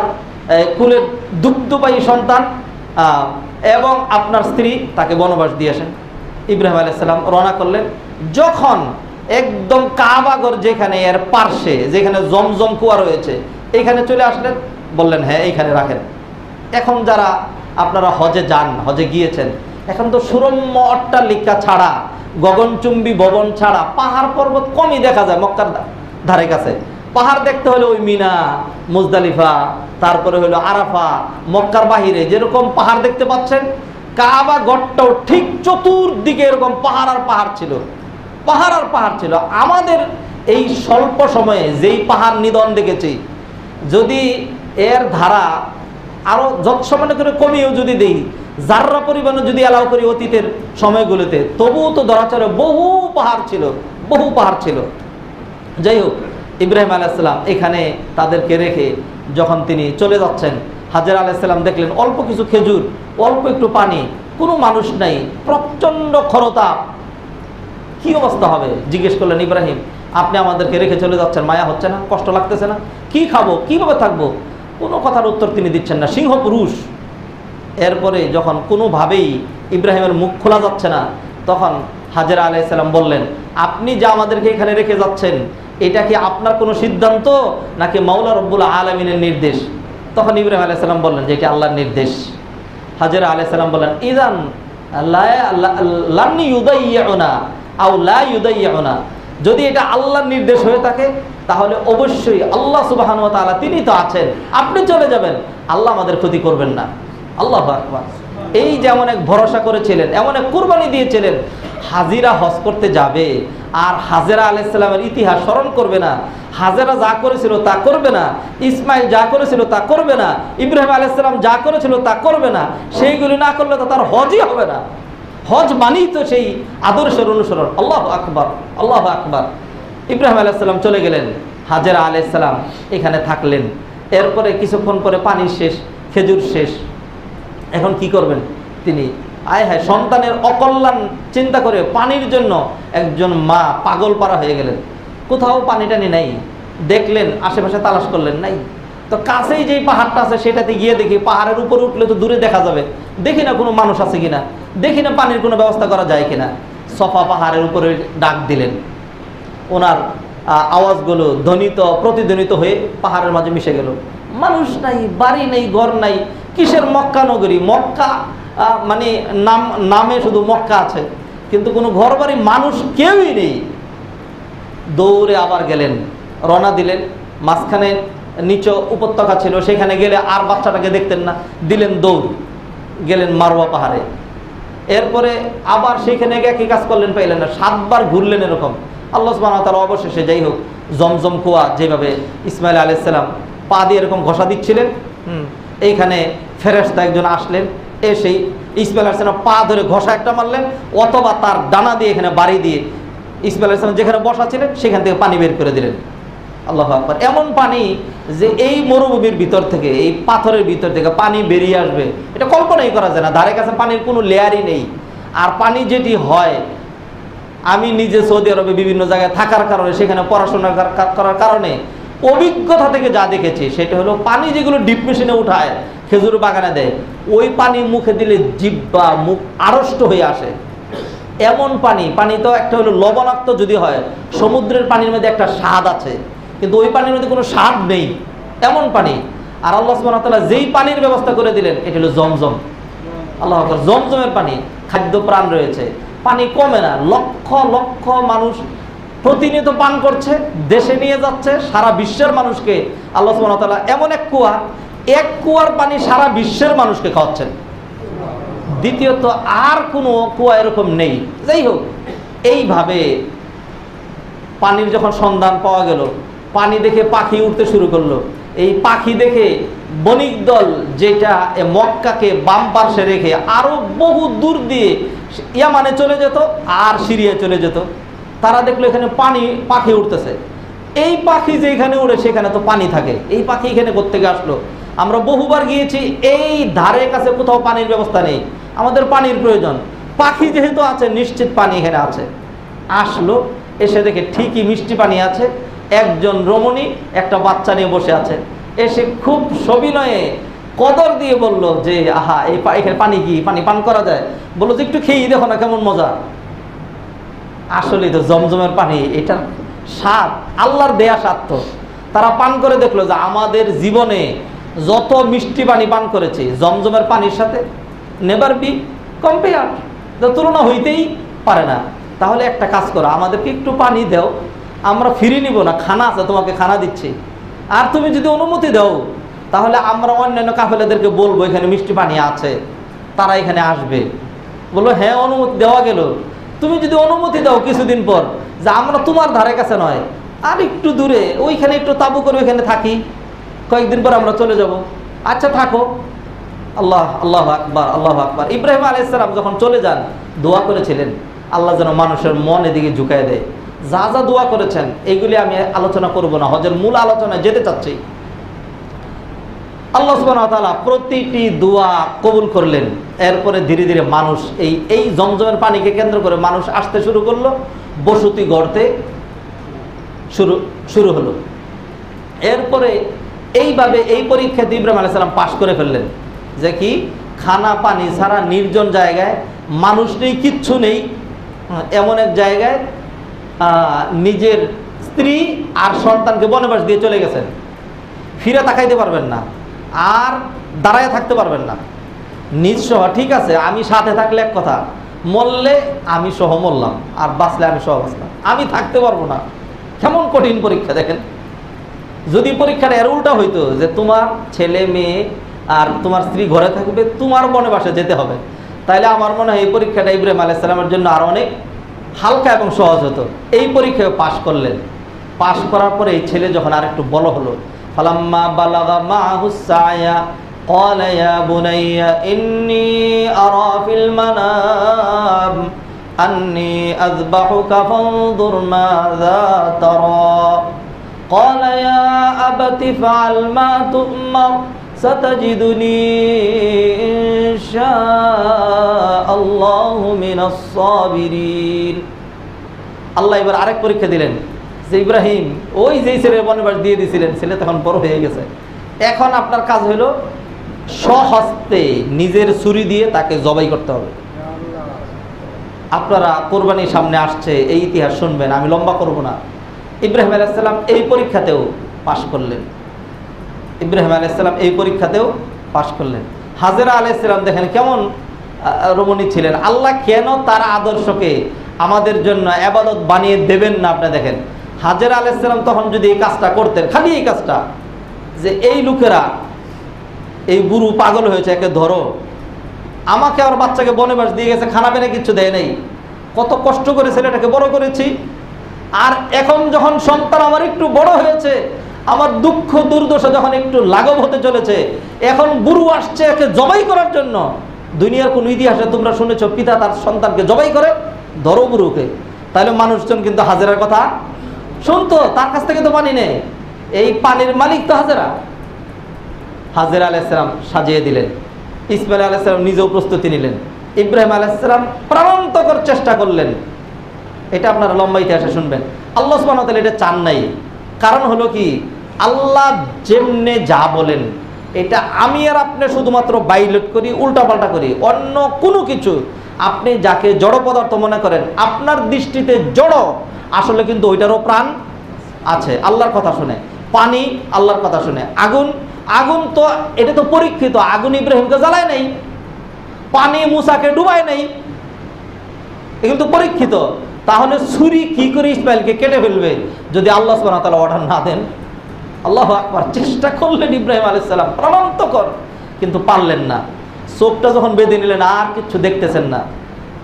কুলের দুগ্ধপায়ী সন্তান এবং আপনার স্ত্রী তাকে বনবাস দিয়ে আসেন। ইব্রাহিম আলাইহিস সালাম রওনা করলেন। যখন একদম কাবাগর যেখানে, এর পার্শ্বে যেখানে জমজম কুয়া রয়েছে, এখানে চলে আসলেন, বললেন হ্যাঁ এইখানে রাখেন। এখন যারা আপনারা হজে যান, হজে গিয়েছেন, এখন তো সুরম্য অট্টালিকা ছাড়া, গগনচুম্বী ভবন ছাড়া পাহাড় পর্বত কমই দেখা যায় মক্কার ধারে কাছে। পাহাড় দেখতে হলে ওই মিনা, মুজদালিফা, তারপরে হলো আরাফা, মক্কার বাহিরে যেরকম পাহাড় দেখতে পাচ্ছেন, কাবা গড়টাও ঠিক চতুর্দিকে এরকম পাহাড় আর পাহাড় ছিল, পাহাড় আর পাহাড় ছিল। আমাদের এই স্বল্প সময়ে যেই পাহাড় নিধন দেখেছি, যদি এর ধারা আরো যৎসমানে করে কমিয়েও যদি দেই, যাররা পরিমাণে যদি অ্যালাউ করি অতীতের সময়গুলোতে, তবুও তো ধরাচরে বহু পাহাড় ছিল, বহু পাহাড় ছিল। যাই হোক, ইব্রাহিম আলাইহিস সালাম এখানে তাদেরকে রেখে যখন তিনি চলে যাচ্ছেন, হাজেরা আলাইহিস সালাম দেখলেন অল্প কিছু খেজুর, অল্প একটু পানি, কোনো মানুষ নাই, প্রচণ্ড খরতাপ। কি অবস্থা হবে? জিজ্ঞেস করলেন, ইব্রাহিম, আপনি আমাদেরকে রেখে চলে যাচ্ছেন, মায়া হচ্ছে না? কষ্ট লাগতেছে না? কি খাবো, কিভাবে থাকবো? কোনো কথার উত্তর তিনি দিচ্ছেন না, সিংহ পুরুষ। এরপরে যখন কোনোভাবেই ইব্রাহিমের মুখ খোলা যাচ্ছে না, তখন হাজেরা আলাইহিস সালাম বললেন, আপনি যা আমাদেরকে এখানে রেখে যাচ্ছেন, এটা কি আপনার কোনো সিদ্ধান্ত নাকি মাওলা রব্বুল আলামিনের নির্দেশ? তখন ইব্রাহিম আলাইহিস সালাম বললেন যে এটা আল্লাহর নির্দেশ। হাজেরা আলাইহিস সালাম বললেন, ইযান লা ইউদাইয়ুনা আও লা ইউদাইয়ুনা, যদি এটা আল্লাহর নির্দেশ হয়ে থাকে তাহলে অবশ্যই আল্লাহ সুবহানাহু ওয়া তাআলা তিনি তো আছেন, আপনি চলে যাবেন, আল্লাহ আমাদের ক্ষতি করবেন না। আল্লাহু আকবার। এই যেমন এক ভরসা করেছিলেন, এমন এক কুরবানি দিয়েছিলেন। হাজিরা হজ করতে যাবে আর হাজেরা আলাইহিস সালামের ইতিহাস স্মরণ করবে না, হাজেরা যা করেছিল তা করবে না, ইসমাইল যা করেছিল তা করবে না, ইব্রাহিম আলাইহিস সালাম যা করেছিল তা করবে না, সেইগুলি না করলে তো তার হজই হবে না। হজ মানেই তো সেই আদর্শের অনুসরণ। আল্লাহু আকবার, আল্লাহু আকবার। ইব্রাহিম আলাইহিস সালাম চলে গেলেন, হাজেরা আলাইহিস সালাম এখানে থাকলেন। এরপরে কিছুক্ষণ পরে পানি শেষ, খেজুর শেষ। এখন কি করবেন তিনি? আয় হায়, সন্তানের অকল্যাণ চিন্তা করে পানির জন্য একজন মা পাগল পারা হয়ে গেলেন। কোথাও পানি টানি নাই, দেখলেন আশেপাশে তালাশ করলেন, নাই। তো কাছেই যেই পাহাড়টা আছে সেটাতে গিয়ে দেখি পাহাড়ের উপরে উঠলে তো দূরে দেখা যাবে, দেখি না কোনো মানুষ আছে কিনা, দেখি না পানির কোনো ব্যবস্থা করা যায় কিনা। সফা পাহাড়ের উপরে ডাক দিলেন, ওনার আওয়াজগুলো ধ্বনিত প্রতিধ্বনিত হয়ে পাহাড়ের মাঝে মিশে গেল। মানুষ নাই, বাড়ি নেই, ঘর নাই। কিসের মক্কা নগরী? মক্কা মানে নামে শুধু মক্কা আছে, কিন্তু কোনো ঘর বাড়ি মানুষ কেউই নেই। দৌড়ে আবার গেলেন, রওনা দিলেন। মাঝখানে নিচু উপত্যকা ছিল, সেখানে গেলে আর বাচ্চাটাকে দেখতেন না, দিলেন দৌড়, গেলেন মারওয়া পাহাড়ে। এরপরে আবার সেখানে গিয়ে একই কাজ করলেন, পাইলেন না, 7 বার ঘুরলেন এরকম। আল্লাহ সুবহানাহু ওয়া তাআলা অবশেষে যাই হোক জমজম কুয়া, যেভাবে ইসমাইল আলাইহিস সালাম পা দিয়ে এরকম ঘষা দিচ্ছিলেন, এইখানে ফেরেশতা একজন আসলেন, এসেই ইসমাইল আলাইহিস সালাম পা ধরে ঘষা একটা মারলেন, অথবা তার ডানা দিয়ে এখানে বাড়ি দিয়ে ইসমাইল আলাইহিস সালাম যেখানে বসা ছিলেন সেখান থেকে পানি বের করে দিলেন। আল্লাহু আকবার। এমন পানি যে এই মরুভূমির ভিতর থেকে, এই পাথরের ভিতর থেকে পানি বেরিয়ে আসবে, এটা কল্পনাই করা যায় না। ধারে কাছে পানির কোনো লেয়ারই নেই। আর পানি যেটি হয়, আমি নিজে সৌদি আরবে বিভিন্ন জায়গায় থাকার কারণে, সেখানে পড়াশোনা করার কারণে অভিজ্ঞতা থেকে যা দেখেছি সেটা হলো, পানি যেগুলো ডিপ মেশিনে উঠায়, খেজুর বাগানে দেয়, ওই পানি মুখে দিলে জিহ্বা মুখ আড়ষ্ট হয়ে আসে। এমন পানি তো একটা হলো লবণাক্ত যদি হয়, সমুদ্রের পানির মধ্যে একটা স্বাদ আছে, কিন্তু ওই পানির মধ্যে কোনো স্বাদ নেই, এমন পানি। আর আল্লাহ সুবহানাহু ওয়া তাআলা যেই পানির ব্যবস্থা করে দিলেন, এটা হলো জমজম। আল্লাহু আকবার। জমজমের পানি, খাদ্য প্রাণ রয়েছে, পানি কমে না। লক্ষ লক্ষ মানুষ প্রতিনিয়ত পান করছে, দেশে নিয়ে যাচ্ছে, সারা বিশ্বের মানুষকে আল্লাহ সুবহানাহু ওয়া তাআলা এমন এক কুয়ার পানি সারা বিশ্বের মানুষকে খাওয়াচ্ছেন। দ্বিতীয়ত আর কোনো কুয়া এরকম নেই। যাই হোক, এইভাবে পানির যখন সন্ধান পাওয়া গেল, পানি দেখে পাখি উঠতে শুরু করলো। এই পাখি দেখে বণিক দল, যেটা মক্কাকে বাম পার্শ্বে রেখে আরো বহু দূর দিয়ে ইয়ামানে চলে যেত আর সিরিয়ায় চলে যেত, তারা দেখলো এখানে পাখি উঠতেছে। এই পাখি যেখানে উড়ে সেখানে তো পানি থাকে, এই পাখি এখানে কোত্থেকে আসলো? আমরা বহুবার গিয়েছি, এই ধারে কাছে কোথাও পানির ব্যবস্থা নেই, আমাদের পানির প্রয়োজন। পাখি যেহেতু আছে, নিশ্চিত পানি এখানে আছে। আসলো, এসে দেখে ঠিকই মিষ্টি পানি আছে। একজন রমণী একটা বাচ্চা নিয়ে বসে আছে, এসে খুব সবিনয়ে কদর দিয়ে বলল যে, আহা, এখানে পানি কি, পানি পান করা যায়? বললো যে একটু খেয়েই দেখো না কেমন মজা। আসলে তো জমজমের পানি, এটার স্বাদ আল্লাহর দেয়া স্বাদ। তো তারা পান করে দেখলো যে আমাদের জীবনে যত মিষ্টি পানি পান করেছি জমজমের পানির সাথে নেভার বি কম্পেয়ার, তুলনা হইতেই পারে না। তাহলে একটা কাজ করো, আমাদেরকে একটু পানি দাও, আমরা ফিরে নিব না, খানা আছে, তোমাকে খানা দিচ্ছি। আর তুমি যদি অনুমতি দাও তাহলে আমরা অন্যান্য কাফেলাদেরকে বলবো এখানে মিষ্টি পানি আছে, তারা এখানে আসবে। বললো হ্যাঁ, অনুমতি দেওয়া গেল। তুমি যদি অনুমতি দাও কিছুদিন পর যে আমরা তোমার ধারে কাছে নয়, আর একটু দূরে, ওইখানে একটু তাবু করে ওইখানে থাকি, কয়েকদিন পর আমরা চলে যাব। আচ্ছা থাকো। আল্লাহু আকবার, আল্লাহু আকবার। ইব্রাহিম আলাইহিস সালাম যখন চলে যান, দোয়া করেছিলেন আল্লাহ যেন মানুষের মন এদিকে ঝুঁকায় দেয়। যা যা দোয়া করেছেন এইগুলি আমি আলোচনা করব না, হজের মূল আলোচনায় যেতে চাচ্ছি। আল্লাহ সুবহানাহু ওয়া তাআলা প্রতিটি দোয়া কবুল করলেন। এরপরে ধীরে ধীরে মানুষ এই জমজমের পানিকে কেন্দ্র করে মানুষ আসতে শুরু করলো, বসতি গড়তে শুরু হলো। এরপরে এইভাবে এই পরীক্ষাতে ইব্রাহিম আলাইহিস সালাম পাশ করে ফেললেন, যে কি খানা পানি ছাড়া নির্জন জায়গায়, মানুষ নেই, কিচ্ছু নেই, এমন এক জায়গায় নিজের স্ত্রী আর সন্তানকে বনবাস দিয়ে চলে গেছেন। ফিরে তাকাইতে পারবেন না, আর দাঁড়ায় থাকতে পারবেন না। নিজ সহ ঠিক আছে, আমি সাথে থাকলে এক কথা, মরলে আমি সহ মরলাম, আর বাঁচলে আমি সহ বাঁচলাম, আমি থাকতে পারবো না। কেমন কঠিন পরীক্ষা দেখেন। যদি পরীক্ষাটা এর উল্টা হইতো যে তোমার ছেলে মেয়ে আর তোমার স্ত্রী ঘরে থাকবে, তোমার বনবাসে যেতে হবে, তাহলে আমার মনে হয় এই পরীক্ষাটা ইব্রাহিম আলাইহিস সালামের জন্য আরো অনেক হালকা এবং সহজ হতো। এই পরীক্ষায় পাশ করলেন। পাশ করার পরে এই ছেলে যখন আরেকটু বড় হলো, ফালাম্মা বালাগা মাহুস সায়া قال يا بني إني أرى في المنام أني أذبحك فانظر ماذا ترى قال يا أبت افعل ما تؤمر ستجدني إن شاء الله من الصابرين। আল্লাহ এবার আরেক পরীক্ষা দিলেন যে ইব্রাহিম ওই যেই ছেলে বনবাস দিয়ে দিয়েছিলেন, ছেলে তখন বড় হয়ে গেছে, এখন আপনার কাজ হলো স্বহস্তে নিজের ছুরি দিয়ে তাকে জবাই করতে হবে। আপনারা কোরবানির সামনে আসছে, এই ইতিহাস শুনবেন, আমি লম্বা করব না। ইব্রাহিম আলাইহিস সালাম এই পরীক্ষাতেও পাশ করলেন। ইব্রাহিম আলাইহিস সালাম এই পরীক্ষাতেও পাশ করলেন। হাজেরা আলাইহিস সালাম দেখেন কেমন রমণী ছিলেন। আল্লাহ কেন তার আদর্শকে আমাদের জন্য ইবাদত বানিয়ে দেবেন না? আপনি দেখেন হাজেরা আলাইহিস সালাম তখন যদি এই কাজটা করতেন, খালি এই কাজটা, যে এই লোকেরা এই বুড়ো পাগল হয়েছে, একে ধরো, আমাকে আর বাচ্চাকে বনবাস দিয়ে গেছে, খানা পেনে কিচ্ছু দেয় নাই, কত কষ্ট করে ছেলেটাকে বড় করেছি, আর এখন যখন সন্তান আমার একটু বড় হয়েছে, আমার দুঃখ দুর্দশা যখন একটু লাঘব হতে চলেছে, এখন বুড়ো আসছে একে জবাই করার জন্য। দুনিয়ার কোন ইতিহাসে তোমরা শুনেছো পিতা তার সন্তানকে জবাই করে? ধরো বুড়োকে। তাহলে মানুষজন কিন্তু হাজেরার কথা শুনতো, তার কাছ থেকে তো পানি নেই, এই পানির মালিক তো হাজেরা। হাজেরা আলাইহিস সালাম সাজিয়ে দিলেন, ইসমাইল আলাইহিস সালাম নিজেও প্রস্তুতি নিলেন, ইব্রাহিম আলাইহিস সালাম প্রাণান্তকর চেষ্টা করলেন। এটা আপনারা লম্বা ইতিহাসে শুনবেন। আল্লাহ সুবহানাহু ওয়া তাআলা এটা চান নাই। কারণ হলো কি, আল্লাহ যেমনে যা বলেন এটা আমি আর আপনি শুধুমাত্র বাইলট করি, উল্টাপাল্টা করি। অন্য কোনো কিছু আপনি যাকে জড় পদার্থ মনে করেন, আপনার দৃষ্টিতে জড়, আসলে কিন্তু ওইটারও প্রাণ আছে আল্লাহর কথা শুনে। পানি আল্লাহর কথা শুনে। আগুন, আগুন তো এটা তো পরীক্ষিত। আগুন ইব্রাহিমকে জ্বালায় নাই, পানি মুসাকে ডুবায় নাই, এটা কিন্তু পরীক্ষিত। তাহলে ছুরি কি করে ইসমাইলকে কেটে ফেলবে যদি আল্লাহ সুবহানাহু ওয়া তাআলা অর্ডার না দেন? আল্লাহু আকবার। চেষ্টা করলেন ইব্রাহিম আলাইহিস সালাম প্রাণান্তকর, কিন্তু পারলেন না। চোখটা যখন বেঁধে নিলেন আর কিছু দেখতেছেন না,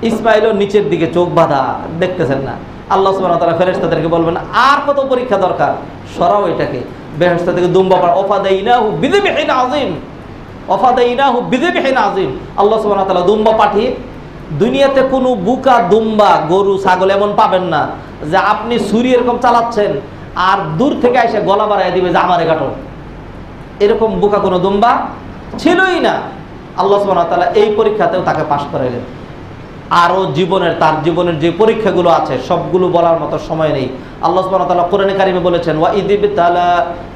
ইসমাইলও নিচের দিকে চোখ বাঁধা, দেখতেছেন না। আল্লাহ সুবহানাহু ওয়া তাআলা ফেরেশতাদেরকে বলবেন আর কত পরীক্ষা দরকার, সরাও এটাকে বেহেশত থেকে দুম্বা পাড়া। ওয়াফাদাইনাহু বিযিবহিন আযীম, ওয়াফাদাইনাহু বিযিবহিন আযীম। আল্লাহ সুবহানাহু ওয়া তাআলা দুম্বা পাঠিয়ে, দুনিয়াতে কোনো বুকা দুম্বা গরু ছাগল এমন পাবেন না যে আপনি ছুরি এরকম চালাচ্ছেন আর দূর থেকে এসে গলা বাড়ায় দিবে যে আমারে কাটো। এরকম বুকা কোনো দুম্বা ছিলই না। আল্লাহ সুবহানাহু ওয়া তাআলা এই পরীক্ষাতেও তাকে পাশ করাইলেন। আরও তার জীবনের যে পরীক্ষাগুলো আছে সবগুলো বলার মতো সময় নেই। আল্লাহ সুবহানাহু ওয়া তাআলা কোরআনে কারিমে বলেছেন, ওয়া ইযিবতালা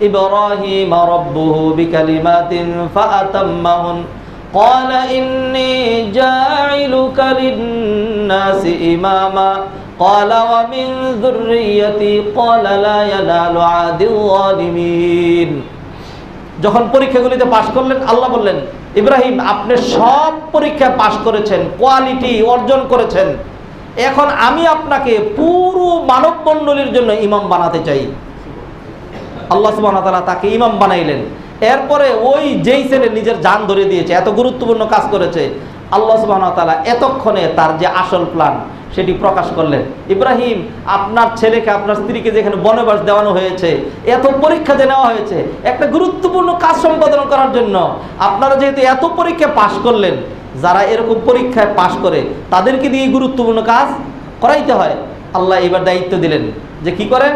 ইব্রাহিমা রাব্বুহু বিকালিমাতিন ফাআতাম্মাহুন قال إني جاعلك للناس إماما قال ومن ذريتي قال لا ينال عهد الظالمين। যখন পরীক্ষাগুলিতে পাশ করলেন, আল্লাহ বললেন, ইব্রাহিম আপনি সব পরীক্ষায় পাশ করেছেন, কোয়ালিটি অর্জন করেছেন, এখন আমি আপনাকে পুরো মানব মণ্ডলীর জন্য ইমাম বানাতে চাই। আল্লাহ সুবহানাহু ওয়া তাআলা তাকে ইমাম বানাইলেন। এরপরে ওই যেই ছেলে নিজের জান ধরে দিয়েছে, এত গুরুত্বপূর্ণ কাজ করেছে, আল্লাহ সুবহানাহু ওয়া তাআলা এতক্ষণে তার যে আসল প্ল্যান সেটি প্রকাশ করলেন। ইব্রাহিম আপনার ছেলেকে, আপনার স্ত্রীকে যেখানে বনবাস দেওয়ানো হয়েছে, এত পরীক্ষা যে নেওয়া হয়েছে একটা গুরুত্বপূর্ণ কাজ সম্পাদন করার জন্য, আপনারা যেহেতু এত পরীক্ষা পাশ করলেন, যারা এরকম পরীক্ষায় পাশ করে তাদেরকে দিয়ে গুরুত্বপূর্ণ কাজ করাইতে হয়। আল্লাহ এবার দায়িত্ব দিলেন যে কি করেন,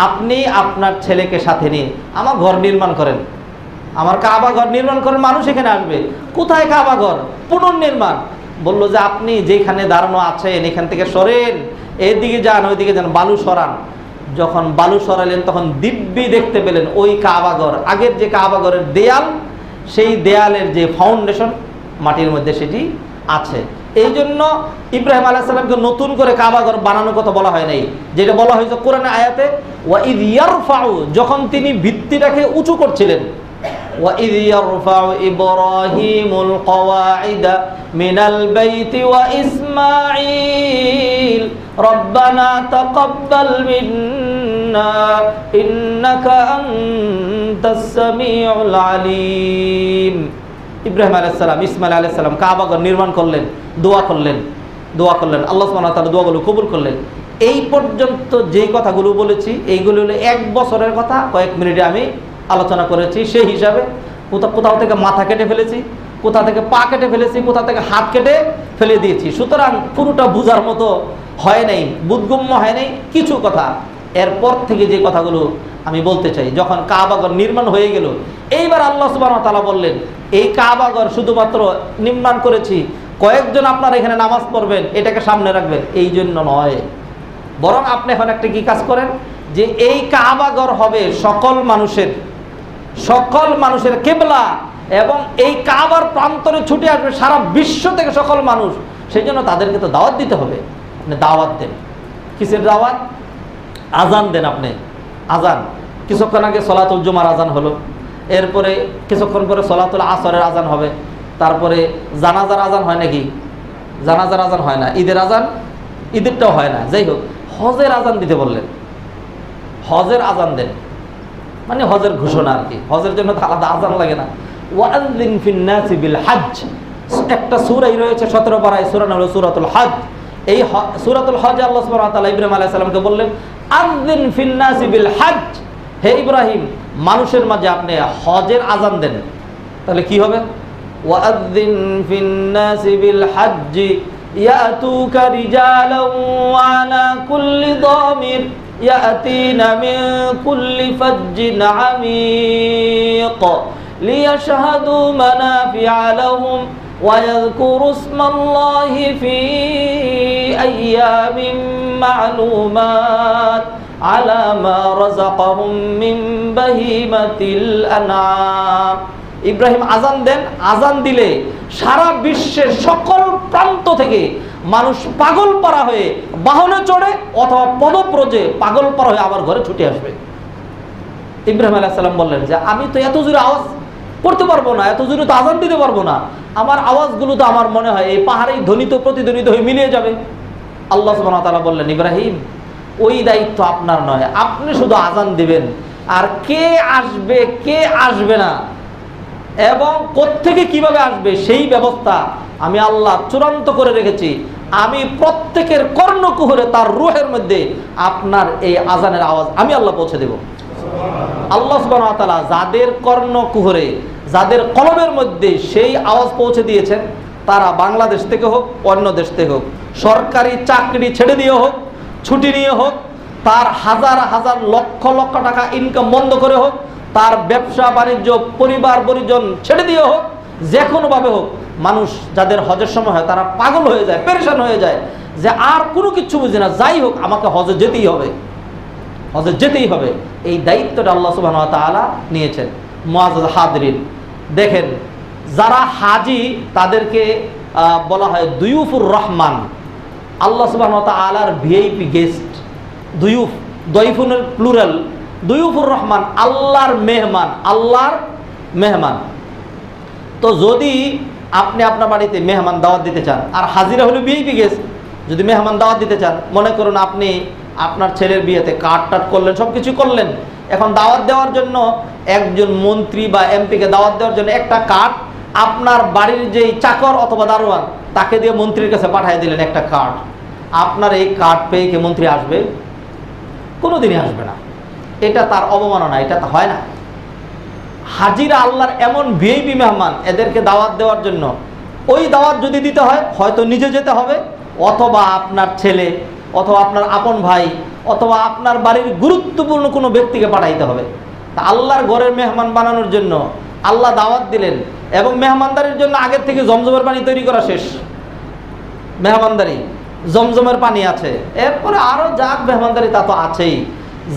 আপনি আপনার ছেলেকে সাথে নিয়ে আমার ঘর নির্মাণ করেন, আমার কাবা ঘর নির্মাণ করেন, মানুষ এখানে আসবে। কোথায় কাবা ঘর? পুনর্নির্মাণ। বললো যে আপনি যেখানে দাঁড়ানো আছেন এখান থেকে সরেন, এদিকে যান, ওইদিকে যান, বালু সরান। যখন বালু সরালেন তখন দিব্যি দেখতে পেলেন ওই কাবা ঘর, আগের যে কাবা ঘরের দেয়াল, সেই দেয়ালের যে ফাউন্ডেশন মাটির মধ্যে সেটি আছে। এই জন্য ইব্রাহিম আলাইহিস সালামকে নতুন করে কাবা ঘর বানানোর কথা বলা হয় নাই, যেটা বলা হয়েছে কোরআনে আয়াতে, ওয়া ইয ইয়ারফাউ, যখন তিনি ভিত্তিটাকে উঁচু করছিলেন, وإذ يرفع إبراهيم القواعد من البيت وإسماعيل ربنا تقبل منا إنك أنت السميع العليم। ইব্রাহিম আলাইহিস সালাম, ইসমাইল আলাইহিস সালাম কাবাঘর নির্মাণ করলেন, দোয়া করলেন, আল্লাহ সুবহানাহু ওয়া তাআলা দোয়াগুলো কবুল করলেন। এই পর্যন্ত যেই কথাগুলো বলেছি এইগুলো হলো 1 বছরের কথা, কয়েক মিনিটে আমি আলোচনা করেছি। সেই হিসাবে কোথাও থেকে মাথা কেটে ফেলেছি, কোথা থেকে পা কেটে ফেলেছি, কোথা থেকে হাত কেটে ফেলে দিয়েছি। সুতরাং পুরোটা বোঝার মতো হয় নাই, বোধগম্য হয় নাই কিছু কথা। এরপর থেকে যে কথাগুলো আমি বলতে চাই, যখন কাবাঘর নির্মাণ হয়ে গেল, এইবার আল্লাহ সুবহানাহু ওয়া তাআলা বললেন এই কাবাঘর শুধুমাত্র নির্মাণ করেছি কয়েকজন আপনারা এখানে নামাজ পড়বেন, এটাকে সামনে রাখবেন এই জন্য নয়, বরং আপনি এখন একটা কি কাজ করেন যে এই কাবাঘর হবে সকল মানুষের কিবলা, এবং এই কাবার প্রান্তরে ছুটে আসবে সারা বিশ্ব থেকে সকল মানুষ। সেই জন্য তাদেরকে তো দাওয়াত দিতে হবে। আপনি দাওয়াত দেন, কিসের দাওয়াত? আজান দেন। আপনি আজান, কিছুক্ষণ আগে সলাতুল জুমার আজান হলো, এরপরে কিছুক্ষণ পরে সলাতুল আসরের আজান হবে, তারপরে জানাজার আজান হয় নাকি? জানাজার আজান হয় না, ঈদের আজান, ঈদেরটাও হয় না। যাই হোক, হজের আজান দিতে বললেন, হজের আজান দেন, মানে হজের ঘোষণা আর কি। হজের জন্য তো আলাদা আজান লাগে না। ওয়াআযিন ফিন-নাসি বিল হজ্জ, একটা সূরাই রয়েছে 17 পারায়, সূরা নাম হলো সূরাতুল হজ্জ। এই সূরাতুল হজ্জে আল্লাহ সুবহানাহু ওয়া তাআলা ইব্রাহিম আলাইহিস সালামকে বললেন আযিন ফিন-নাসি বিল হজ্জ, হে ইব্রাহিম মানুষের মাঝে আপনি হজের আজান দেন। তাহলে কি হবে? ওয়াআযিন ফিন-নাসি বিল হজ্জ ইয়াতুকা রিজালান ওয়া আলা কুল্লি দামির ইয়াতিনা মিন কুল্লি ফাজ্জিন আমিক লিয়াশহাদু মানাফিআ লাহুম ওয়া ইয়াযকুরু ইসমাল্লাহি ফি আইয়ামিন মা'লুমাত আলা মা রাযাকাহুম মিন বাহিমাতিল আনআম। ইব্রাহিম আজান দেন, আজান দিলে সারা বিশ্বের সকল প্রান্ত থেকে মানুষ পাগল পারা হয়ে বাহনে চড়ে অথবা পদব্রজে পাগল পারা হয়ে আমার ঘরে ছুটে আসবে। ইব্রাহিম আলাইহিস সালাম বললেন যে আমি তো এত জোরে আওয়াজ করতে পারবো না, এত জোরে তো আজান দিতে পারবো না, আমার আওয়াজগুলো তো আমার মনে হয় এই পাহাড়েই ধ্বনিত প্রতিধ্বনিত হয়ে মিলিয়ে যাবে। আল্লাহ সুবহানাহু ওয়া তাআলা বললেন ইব্রাহিম ওই দায়িত্ব আপনার নয়, আপনি শুধু আজান দিবেন, আর কে আসবে কে আসবে না এবং কোত্থেকে কিভাবে আসবে সেই ব্যবস্থা আমি আল্লাহ চূড়ান্ত করে রেখেছি। আমি প্রত্যেকের কর্ণকুহরে তার রূহের মধ্যে আপনার এই আজানের আওয়াজ আমি আল্লাহ পৌঁছে দেব। আল্লাহ সুবহানাহু ওয়া তাআলা যাদের কর্ণকুহরে, যাদের কলবের মধ্যে সেই আওয়াজ পৌঁছে দিয়েছেন, তারা বাংলাদেশ থেকে হোক, অন্য দেশ থেকে হোক, সরকারি চাকরি ছেড়ে দিয়ে হোক, ছুটি নিয়ে হোক, তার হাজার হাজার লক্ষ লক্ষ টাকা ইনকাম বন্ধ করে হোক, তার ব্যবসা বাণিজ্য পরিবার পরিজন ছেড়ে দিয়ে হোক, যে কোনোভাবে হোক, মানুষ যাদের হজের সময় হয় তারা পাগল হয়ে যায়, পেরেশান হয়ে যায় যে আর কোনো কিছু বুঝি না, যাই হোক আমাকে হজে যেতেই হবে, হজে যেতেই হবে। এই দায়িত্বটা আল্লাহ সুবহানাহু ওয়া তাআলা নিয়েছেন। মুআজ্জাজ হাজরিন, দেখেন যারা হাজি তাদেরকে বলা হয় দুয়ুফুর রহমান, আল্লাহ সুবহানাহু ওয়া তাআলার ভিআইপি গেস্ট। দুয়ুফ, দয়ফুনের প্লুরাল, দুয়ুফুর রহমান, আল্লাহর মেহমান, আল্লাহর মেহমান। তো যদি আপনি আপনার বাড়িতে মেহমান দাওয়াত দিতে চান, আর হাজিরা হলো ভিআইপি গেস্ট, যদি মেহমান দাওয়াত দিতে চান, মনে করুন আপনি আপনার ছেলের বিয়েতে কার্ড টাট করলেন, সব কিছু করলেন, এখন দাওয়াত দেওয়ার জন্য একজন মন্ত্রী বা এমপিকে দাওয়াত দেওয়ার জন্য একটা কার্ড আপনার বাড়ির যেই চাকর অথবা দারোয়ান তাকে দিয়ে মন্ত্রীর কাছে পাঠিয়ে দিলেন একটা কার্ড। আপনার এই কার্ড পেয়ে কি মন্ত্রী আসবে? কোনোদিনই আসবে না। এটা তার অবমাননা, এটা তো হয় না। হাজিরা আল্লাহর এমন ভিআইপি মেহমান, এদেরকে দাওয়াত দেওয়ার জন্য ওই দাওয়াত যদি দিতে হয় হয়তো নিজে যেতে হবে, অথবা আপনার ছেলে, অথবা আপনার আপন ভাই, অথবা আপনার বাড়ির গুরুত্বপূর্ণ কোনো ব্যক্তিকে পাঠাইতে হবে। তা আল্লাহর ঘরের মেহমান বানানোর জন্য আল্লাহ দাওয়াত দিলেন, এবং মেহমানদারির জন্য আগের থেকে জমজমের পানি তৈরি করা শেষ। মেহমানদারি, জমজমের পানি আছে, এরপরে আরও যাক মেহমানদারি তা তো আছেই।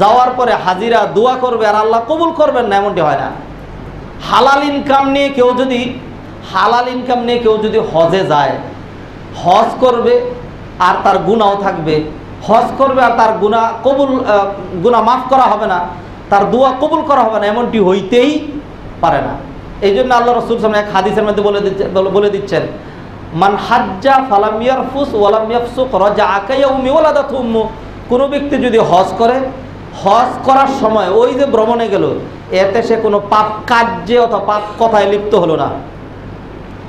যাওয়ার পরে হাজিরা দোয়া করবে আর আল্লাহ কবুল করবেন না, এমনটি হয় না। হালাল ইনকাম নিয়ে কেউ যদি হজে যায়, হজ করবে আর তার গুনাহও থাকবে, হজ করবে আর তার গুনাহ মাফ করা হবে না, তার দোয়া কবুল করা হবে না, এমনটি হইতেই পারে না। এই জন্য আল্লাহ রাসূল সাল্লাল্লাহু আলাইহি ওয়াসাল্লাম এক হাদিসের মধ্যে বলে দিচ্ছেন, মান হাজ্জা ফালাম ইয়ারফুস ওয়ালাম ইয়াফসুক রাজাআ কায়াউমি ওয়ালাদাতহু উম্মু। কোনো ব্যক্তি যদি হজ করে, হজ করার সময় ওই যে ভ্রমণে গেল, এতে সে কোনো পাপ কার্যে অথবা পাপ কথায় লিপ্ত হলো না।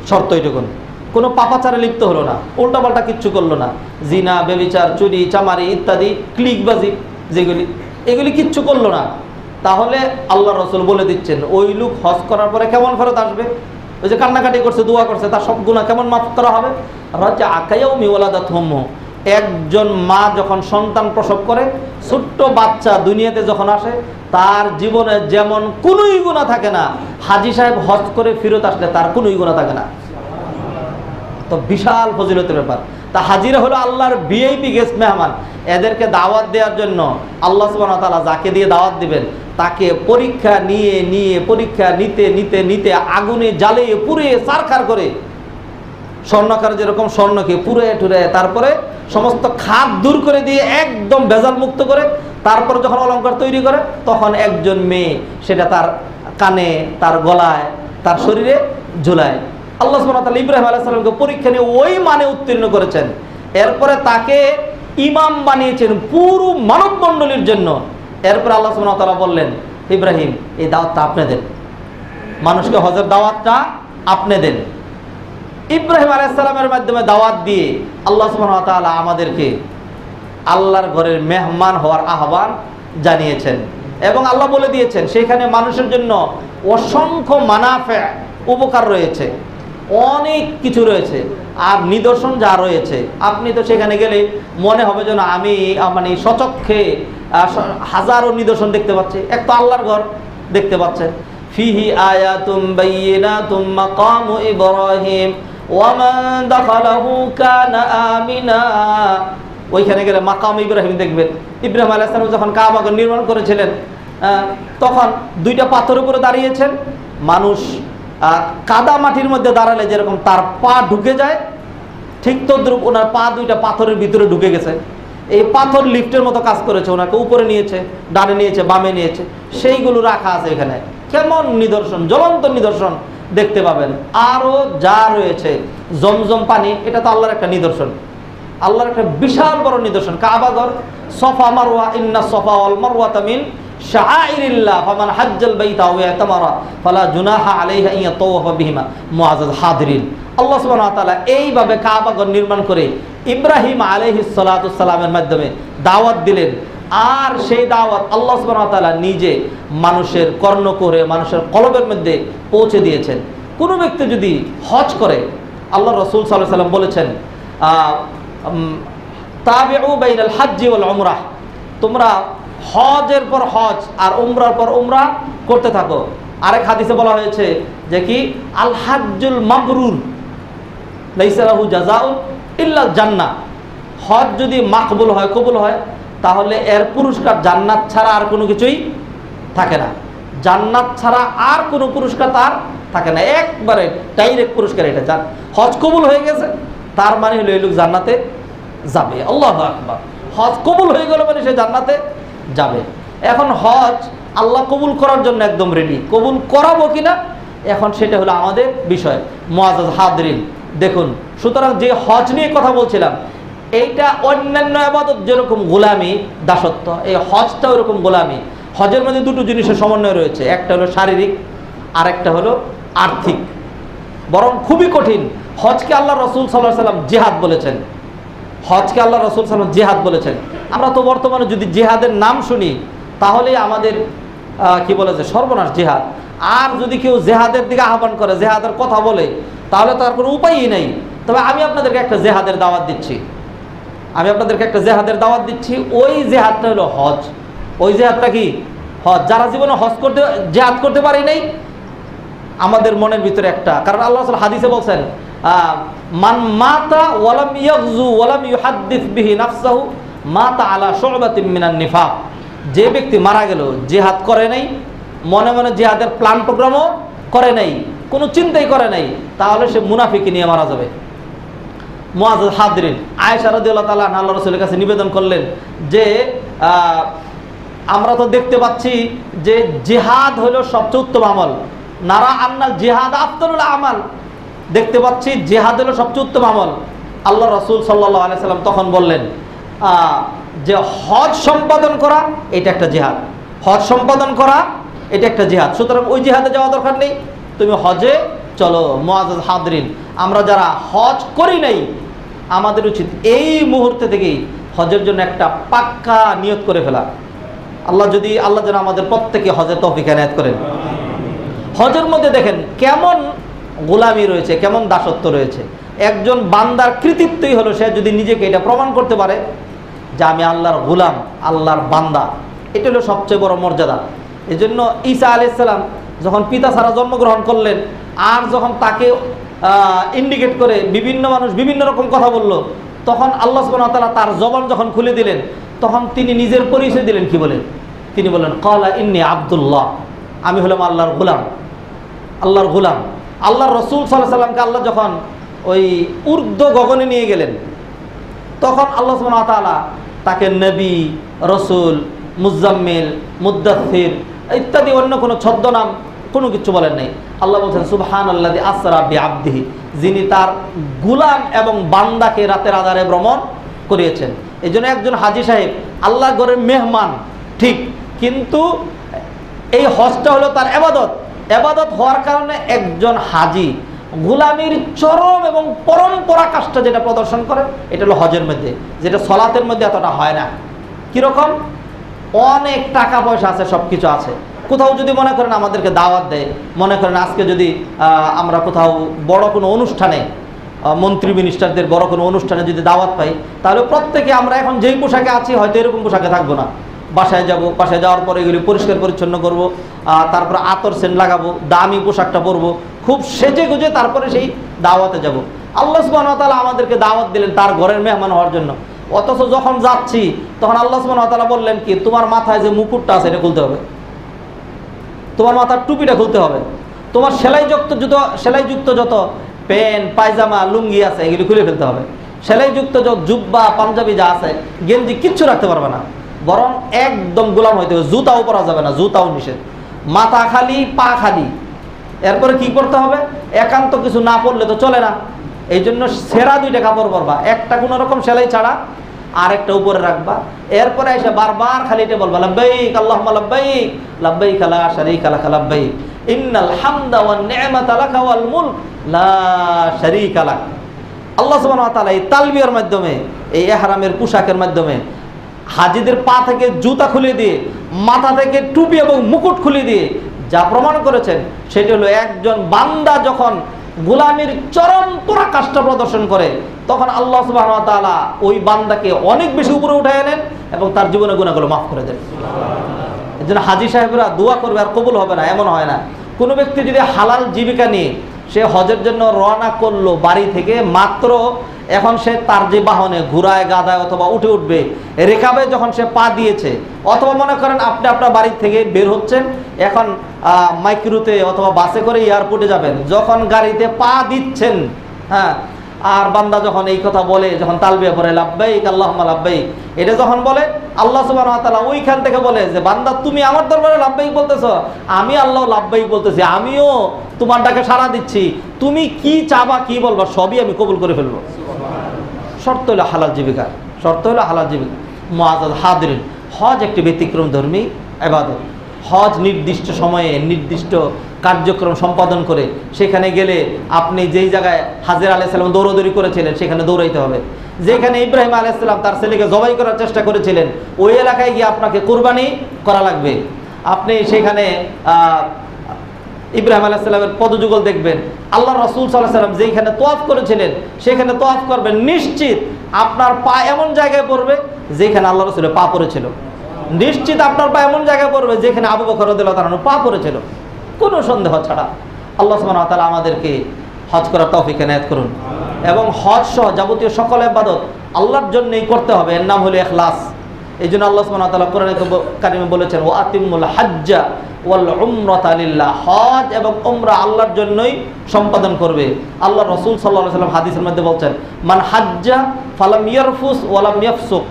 শর্ত এইটুকুন, কোনো পাপাচারে লিপ্ত হলো না, উল্টাপাল্টা কিচ্ছু করলো না, জিনা, ব্যভিচার, চুরি, চামারি ইত্যাদি, ক্লিকবাজি এগুলি কিচ্ছু করলো না। তাহলে আল্লাহ রাসূল বলে দিচ্ছেন ওই লোক হজ করার পরে কেমন ফেরত আসবে? ওই যে কান্নাকাটি করছে, দোয়া করছে, তার সব গুনাহ কেমন মাফ করা হবে? রাজাআ কায়াউমি ওয়ালাদাতহু উম্মু। একজন মা যখন সন্তান প্রসব করে, ছোট্ট বাচ্চা দুনিয়াতে যখন আসে, তার জীবনে যেমন কোনোই গুনাহ থাকে না, হাজী সাহেব হজ করে ফেরত আসলে তার কোনোই গুনাহ থাকে না। তো বিশাল ফজিলতের ব্যাপার। তা হাজিরা হলো আল্লাহর ভিআইপি গেস্ট, মেহমান। এদেরকে দাওয়াত দেওয়ার জন্য আল্লাহ সুবহানাহু ওয়া তাআলা যাকে দিয়ে দাওয়াত দিবেন, তাকে পরীক্ষা পরীক্ষা নিতে আগুনে জ্বালিয়ে পুড়িয়ে সারখার করে, স্বর্ণকার যেরকম স্বর্ণকে পুড়ে টুরে, তারপরে সমস্ত খাদ দূর করে দিয়ে একদম ভেজাল মুক্ত করে, তারপরে যখন অলংকার তৈরি করে, তখন একজন মেয়ে সেটা তার কানে, তার গলায়, তার শরীরে ঝুলায়। আল্লাহ সুবহানাহু ওয়া তাআলা ইব্রাহিম আলাইহিস সালামকে পরীক্ষা নিয়ে ওই মানে উত্তীর্ণ করেছেন। এরপরে তাকে ইমাম বানিয়েছেন পুরো মানব মণ্ডলীর জন্য। এরপরে আল্লাহ সুবহানাহু ওয়া তাআলা বললেন, ইব্রাহিম এই দাওয়াতটা আপনি দেন, মানুষকে হজের দাওয়াতটা আপনি দেন। ইব্রাহিম আলাইহিস সালামের মাধ্যমে দাওয়াত দিয়ে আল্লাহ সুবহানাহু ওয়া তাআলা আমাদেরকে আল্লাহর ঘরের মেহমান হওয়ার আহ্বান জানিয়েছেন। এবং আল্লাহ বলে দিয়েছেন সেখানে মানুষের জন্য অসংখ্য মানাফে, উপকার রয়েছে, অনেক কিছু রয়েছে। আর নিদর্শন যা রয়েছে, আপনি তো সেখানে গেলে মনে হবে যেন আমি মানে সচক্ষে হাজারো নিদর্শন দেখতে পাচ্ছি। এক তো আল্লাহর ঘর দেখতে পাচ্ছেন, ফিহি আয়াতুম বাইয়িনাতুম মাকামু ইব্রাহিম ওয়া মান দাখালাহু কানা আমিনা। ওইখানে গেলে মাকাম ইব্রাহিম দেখবেন। ইব্রাহিম আলাইহিস সালাম যখন কাবাগর নির্মাণ করেছিলেন, তখন দুইটা পাথরের উপরে দাঁড়িয়েছেন। মানুষ কাদা মাটির মধ্যে দাঁড়ালে যেরকম তার পা ঢুকে যায়, ঠিক তদ্রুপ ওনার পা দুইটা পাথরের ভিতরে ঢুকে গেছে। এই পাথর লিফটের মতো কাজ করেছে, ওনাকে উপরে নিয়েছে, ডানে নিয়েছে, বামে নিয়েছে, সেইগুলো রাখা আছে এখানে। কেমন নিদর্শন, জ্বলন্ত নিদর্শন দেখতে পাবেন। আরও যা রয়েছে, জমজম পানি, এটা তো আল্লাহর একটা নিদর্শন, আল্লাহর একটা বিশাল বড় নিদর্শন। কাবাগর, সফা মারওয়া, ইন্না সফা ওয়াল মারওয়াতা মিন শাআইরিল্লাহ ফামান হাজ্জাল বাইতা ওয়া ইয়াতামারা ফালা জুনাহা আলাইহি আন ইয়াতাওয়াফা বিহিমা মুআজ্জাজ হাদিরিন। আল্লাহ সুবহানাহু ওয়া তাআলা এইভাবে কাবাগর নির্মাণ করে ইব্রাহিম আলাইহিস সালাতু সালামের মাধ্যমে দাওয়াত দিলেন। আর সেই দাওয়াত আল্লাহ সুবহানাহু ওয়া তাআলা নিজে মানুষের কর্ণ করে, মানুষের কলবের মধ্যে পৌঁছে দিয়েছেন। কোনো ব্যক্তি যদি হজ করে, আল্লাহ রাসূল সাল্লাল্লাহু আলাইহি ওয়াসাল্লাম বলেছেন, তাবিউ বাইনাল হাজ্জি ওয়াল উমরাহ, তোমরা হজের পর হজ আর উমরার পর উমরা করতে থাকো। আরেক হাদিসে বলা হয়েছে যে কি, আল হাজ্জুল মাবরুর লাইসা লাহু জাযাউন ইল্লা জান্নাহ। হজ যদি মাকবুল হয়, কবুল হয়, তাহলে এর পুরস্কার জান্নাত ছাড়া আর কোনো কিছুই থাকে না। জান্নাত ছাড়া আর কোনো পুরস্কার তার থাকে না, একবারে ডাইরেক্ট পুরস্কার এটা। হজ কবুল হয়ে গেছে, তার মানে হলো এই লোক জান্নাতে যাবে। আল্লাহু আকবার। হজ কবুল হয়ে গেল মানে সে জান্নাতে যাবে। এখন হজ আল্লাহ কবুল করার জন্য একদম রেডি, কবুল করাবো কিনা এখন সেটা হলো আমাদের বিষয়। মুআজ্জাজ হাদিরিন দেখুন, সুতরাং যে হজ নিয়ে কথা বলছিলাম, এইটা অন্যান্য ইবাদত যেরকম গোলামি, দাসত্ব, এই হজটাও এরকম গোলামি। হজের মধ্যে দুটো জিনিসের সমন্বয় রয়েছে, একটা হলো শারীরিক আর একটা হলো আর্থিক, বরং খুবই কঠিন। হজকে আল্লাহ রাসূল সাল্লাল্লাহু আলাইহি ওয়াসাল্লাম জিহাদ বলেছেন, হজকে আল্লাহ রাসূল সাল্লাল্লাহু আলাইহি ওয়াসাল্লাম জিহাদ বলেছেন। আমরা তো বর্তমানে যদি জিহাদের নাম শুনি তাহলে আমাদের কি বলেছে, সর্বনাশ জিহাদ। আর যদি কেউ জেহাদের দিকে আহ্বান করে, জেহাদের কথা বলে, তাহলে তার কোনো উপায়ই নেই। তবে আমি আপনাদেরকে একটা জেহাদের দাওয়াত দিচ্ছি, ওই জেহাদটা হলো হজ। ওই জেহাদটা কি? হজ। যারা জীবনে হজ করতে, জেহাদ করতে পারি নাই, আমাদের মনের ভিতরে একটা, কারণ আল্লাহ রাসূল হাদিসে বলছেন, মান মাতা ওয়ালাম ইয়াগজু ওয়ালাম ইউহাদ্দিস বিহি নাফসাহু মাতা আলা শু'বাতিন মিনান নিফাক। যে ব্যক্তি মারা গেল, জিহাদ করে নাই, মনে মনে জিহাদের প্ল্যান প্রোগ্রামও করে নাই, কোনো চিন্তাই করে নাই, তাহলে সে মুনাফিকি নিয়ে মারা যাবে। মুআজ্জাজ হাদিরিন, আয়েশা রাদিয়াল্লাহু তাআলা আনহা আল্লাহর রাসূলের কাছে নিবেদন করলেন যে আমরা তো দেখতে পাচ্ছি যে জিহাদ হলো সবচেয়ে উত্তম আমল, নারা আন্নাল জিহাদ আফদালুল আমাল, দেখতে পাচ্ছি জিহাদ হলো সবচেয়ে উত্তম আমল। আল্লাহ রাসূল সাল্লাল্লাহু আলাইহি সাল্লাম তখন বললেন যে হজ সম্পাদন করা এটা একটা জিহাদ, হজ সম্পাদন করা এটা একটা জিহাদ। সুতরাং ওই জিহাদে যাওয়া দরকার নেই, তুমি হজে চলো। মুআজ্জাজ হাদরিন, আমরা যারা হজ করি নাই আমাদের উচিত এই মুহূর্তে থেকেই হজের জন্য একটা পাক্কা নিয়ত করে ফেলা। আল্লাহ যেন আমাদের প্রত্যেকে হজের তৌফিক এনায়েত করেন। হজের মধ্যে দেখেন কেমন গোলামি রয়েছে, কেমন দাসত্ব রয়েছে। একজন বান্দার কৃতিত্বই হলো সে যদি নিজেকে এটা প্রমাণ করতে পারে যে আমি আল্লাহর গোলাম, আল্লাহর বান্দা, এটা হলো সবচেয়ে বড় মর্যাদা। এই জন্য ঈসা আলাইহিস সালাম যখন পিতা ছাড়া জন্মগ্রহণ করলেন, আর যখন তাকে ইন্ডিকেট করে বিভিন্ন মানুষ বিভিন্ন রকম কথা বলল, তখন আল্লাহ সুবহানাহু ওয়া তাআলা তার জবান যখন খুলে দিলেন, তখন তিনি নিজের পরিচয় দিলেন। কি বলেন? তিনি বললেন ক্বালা ইন্নী আব্দুল্লাহ, আমি হলাম আল্লাহর গোলাম, আল্লাহর গোলাম। আল্লাহর রাসূল সাল্লাল্লাহু আলাইহি সাল্লামকে আল্লাহ যখন ওই ঊর্ধ্ব গগনে নিয়ে গেলেন, তখন আল্লাহ সুবহানাহু ওয়া তাআলা তাকে নবী, রসুল, মুজাম্মিল, মুদ্দাথির ইত্যাদি অন্য কোনো ছদ্মনাম কোনো কিছু বলেন নাই। আল্লাহ বলছেন সুবহানাল্লাযী আসরা বিআবদিহি, যিনি তার গোলাম এবং বান্দাকে রাতের আধারে ভ্রমণ করিয়েছেন। এই জন্য একজন হাজী সাহেব আল্লাহর ঘরের মেহমান ঠিক, কিন্তু এই হজটা হলো তার ইবাদত। ইবাদত হওয়ার কারণে একজন হাজী গোলামির চরম এবং পরম পরাকাষ্ঠা যেটা প্রদর্শন করে, এটা হলো হজের মধ্যে, যেটা সলাতের মধ্যে এতটা হয় না। কীরকম? অনেক টাকা পয়সা আছে, সব কিছু আছে। কোথাও যদি মনে করেন আমাদেরকে দাওয়াত দেয়, মনে করেন আজকে যদি আমরা কোথাও বড় কোনো অনুষ্ঠানে, মন্ত্রী মিনিস্টারদের বড় কোনো অনুষ্ঠানে যদি দাওয়াত পাই, তাহলে প্রত্যেকে আমরা এখন যেই পোশাকে আছি হয়তো এরকম পোশাকে থাকবো না। বাসায় যাব, বাসায় যাওয়ার পরে এগুলি পরিষ্কার পরিচ্ছন্ন করব, তারপরে আতর সেন্ট লাগাবো, দামি পোশাকটা পরবো, খুব সেজে গুজে তারপরে সেই দাওয়াতে যাব। আল্লাহ সুবহানাহু ওয়া তাআলা আমাদেরকে দাওয়াত দিলেন তার ঘরের মেহমান হওয়ার জন্য। অথচ যখন যাচ্ছি তখন আল্লাহ সুবহানাহু ওয়া তাআলা বললেন কি, তোমার মাথায় যে মুকুটটা আছে এটা খুলতে হবে, তোমার মাথার টুপিটা খুলতে হবে, তোমার সেলাইযুক্ত যত প্যান্ট, পায়জামা, লুঙ্গি আছে এগুলি খুলে ফেলতে হবে, সেলাইযুক্ত যত জুব্বা, পাঞ্জাবি যা আছে, গেঞ্জি কিচ্ছু রাখতে পারবে না, বরং একদম গোলাম হইতে হবে। জুতাও পরা যাবে না, জুতাও নিষেধ, মাথা খালি, পা খালি। এরপরে কি করতে হবে? একান্ত কিছু না পড়লে তো চলে না, এই জন্য সেরা দুইটা কাপড় পরবা, একটা কোনো রকম সেলাই ছাড়া, আর একটা উপরে রাখবা। এরপরে এসে বারবার খালি এটা বলবা লাব্বাইক আল্লাহুম্মা লাব্বাইক, লাব্বাইক লা শারীকা লাক লাব্বাইক, ইন্নাল হামদা ওয়ান নি'মাতা লাকা ওয়াল মুলক লা শারীকা লাক। আল্লাহ সুবহানাহু ওয়া তাআলা এই তালবিয়ার মাধ্যমে, এই ইহরামের পোশাকের মাধ্যমে হাজীদের পা থেকে জুতা খুলে দিয়ে, মাথা থেকে টুপি এবং মুকুট খুলে দিয়ে যা প্রমাণ করেছেন, সেটি হলো একজন বান্দা যখন গোলামির চরম পরাকাষ্ঠা প্রদর্শন করে, তখন আল্লাহ সুবহানাহু ওয়া তাআলা ওই বান্দাকে অনেক বেশি উপরে উঠায় আনেন এবং তার জীবনের গুনাহগুলো মাফ করে দেন। এই জন্য হাজী সাহেবরা দোয়া করবে আর কবুল হবে না, এমন হয় না। কোনো ব্যক্তি যদি হালাল জীবিকা নিয়ে সে হজের জন্য রওনা করলো বাড়ি থেকে, মাত্র এখন সে তার যে বাহনে ঘোড়ায়, গাধায় অথবা উঠে উঠবে, রেখাবে যখন সে পা দিয়েছে, অথবা মনে করেন আপনি আপনার বাড়ি থেকে বের হচ্ছেন, এখন মাইক্রোতে অথবা বাসে করে এয়ারপোর্টে যাবেন, যখন গাড়িতে পা দিচ্ছেন, হ্যাঁ, আর বান্দা যখন এই কথা বলে, যখন তালবিয়া পড়ে লাব্বাইক আল্লাহুম্মা লাব্বাইক, এটা যখন বলে, আল্লাহ সুবহানাহু ওয়া তাআলা ওইখান থেকে বলে যে বান্দা তুমি আমার দরবারে লাব্বাইক বলতেছো, আমি আল্লাহ লাব্বাইক বলতেছি, আমিও তোমার ডাকে সাড়া দিচ্ছি, তুমি কি চাবা, কি বলবা, সবই আমি কবুল করে ফেলবো। শর্ত হলো হালাল জীবিকা, শর্ত হলো হালাল জীবিকা। মুআজ্জাজ হাদিরিন, হজ একটি ব্যতিক্রম ধর্মী ইবাদত। হজ নির্দিষ্ট সময়ে নির্দিষ্ট কার্যক্রম সম্পাদন করে, সেখানে গেলে আপনি যেই জায়গায় হাজের আলাইহিস সালাম দৌড়াদৌড়ি করেছিলেন সেখানে দৌড়াইতে হবে, যেখানে ইব্রাহিম আলাইহিস সালাম তার ছেলেকে জবাই করার চেষ্টা করেছিলেন ওই এলাকায় গিয়ে আপনাকে কুরবানি করা লাগবে। আপনি সেখানে ইব্রাহিম আলাইহিস সালামের পদযুগল দেখবেন, আল্লাহ রাসূল সাল্লাল্লাহু আলাইহি ওয়াসাল্লাম যেখানে তওয়াফ করেছিলেন সেখানে তওয়াফ করবেন, নিশ্চিত আপনার পা এমন জায়গায় পড়বে যেখানে আল্লাহ রাসূলের পা পড়েছিল, নিশ্চিত আপনার পা এমন জায়গায় পড়বে যেখানে আবু বকর রাদিয়াল্লাহু তাআলা পা পড়েছিল, কোনো সন্দেহ ছাড়া। আল্লাহ সুবহানাহু ওয়া তাআলা আমাদেরকে হজ করার তৌফিক এনায়েত করুন, এবং হজ সহ যাবতীয় সকল ইবাদত আল্লাহর জন্যই করতে হবে, এর নাম হলো ইখলাস। এই জন্য আল্লাহ সুবহানাহু ওয়া তাআলা কোরআনে কারিমে বলেছেন ওয়া আতিমুল হাজ্জা ওয়াল উমরাতা লিল্লাহ, হজ এবং উমরা আল্লাহর জন্যই সম্পাদন করবে। আল্লাহ রাসূল সাল্লাল্লাহু আলাইহি ওয়াসাল্লাম হাদিসের মধ্যে বলছেন মান হাজ্জা ফালাম ইয়ারফুস ওয়ালাম ইয়াফসুক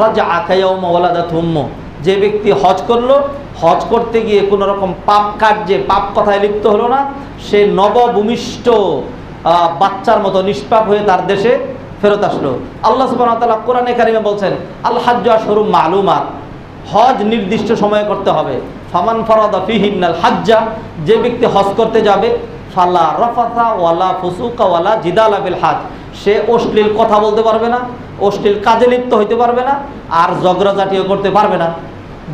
রাজআ কায়াউমা ওয়ালাদাতহু উম্মু, যে ব্যক্তি হজ করলো, হজ করতে গিয়ে কোনো রকম পাপ কার্যে পাপ কথায় লিপ্ত হলো না, সে নবভূমিষ্ঠ বাচ্চার মতো নিষ্পাপ হয়ে তার দেশে ফেরত আসলো। আল্লাহ সুবহানাহু ওয়া তাআলা কোরআনে কারিমে বলছেন, আল হাজ্জু আশহুরুম মালুমাত, হজ নির্দিষ্ট সময়ে করতে হবে। ফামান ফারাদা ফিহিন্নাল হাজ্জা, যে ব্যক্তি হজ করতে যাবে, ফালা রাফাসা ওয়ালা ফুসুকা ওয়ালা জিদালা বিল হাজ, সে অশ্লীল কথা বলতে পারবে না, অশ্লীল কাজে লিপ্ত হইতে পারবে না, আর ঝগড়াঝাটিও করতে পারবে না।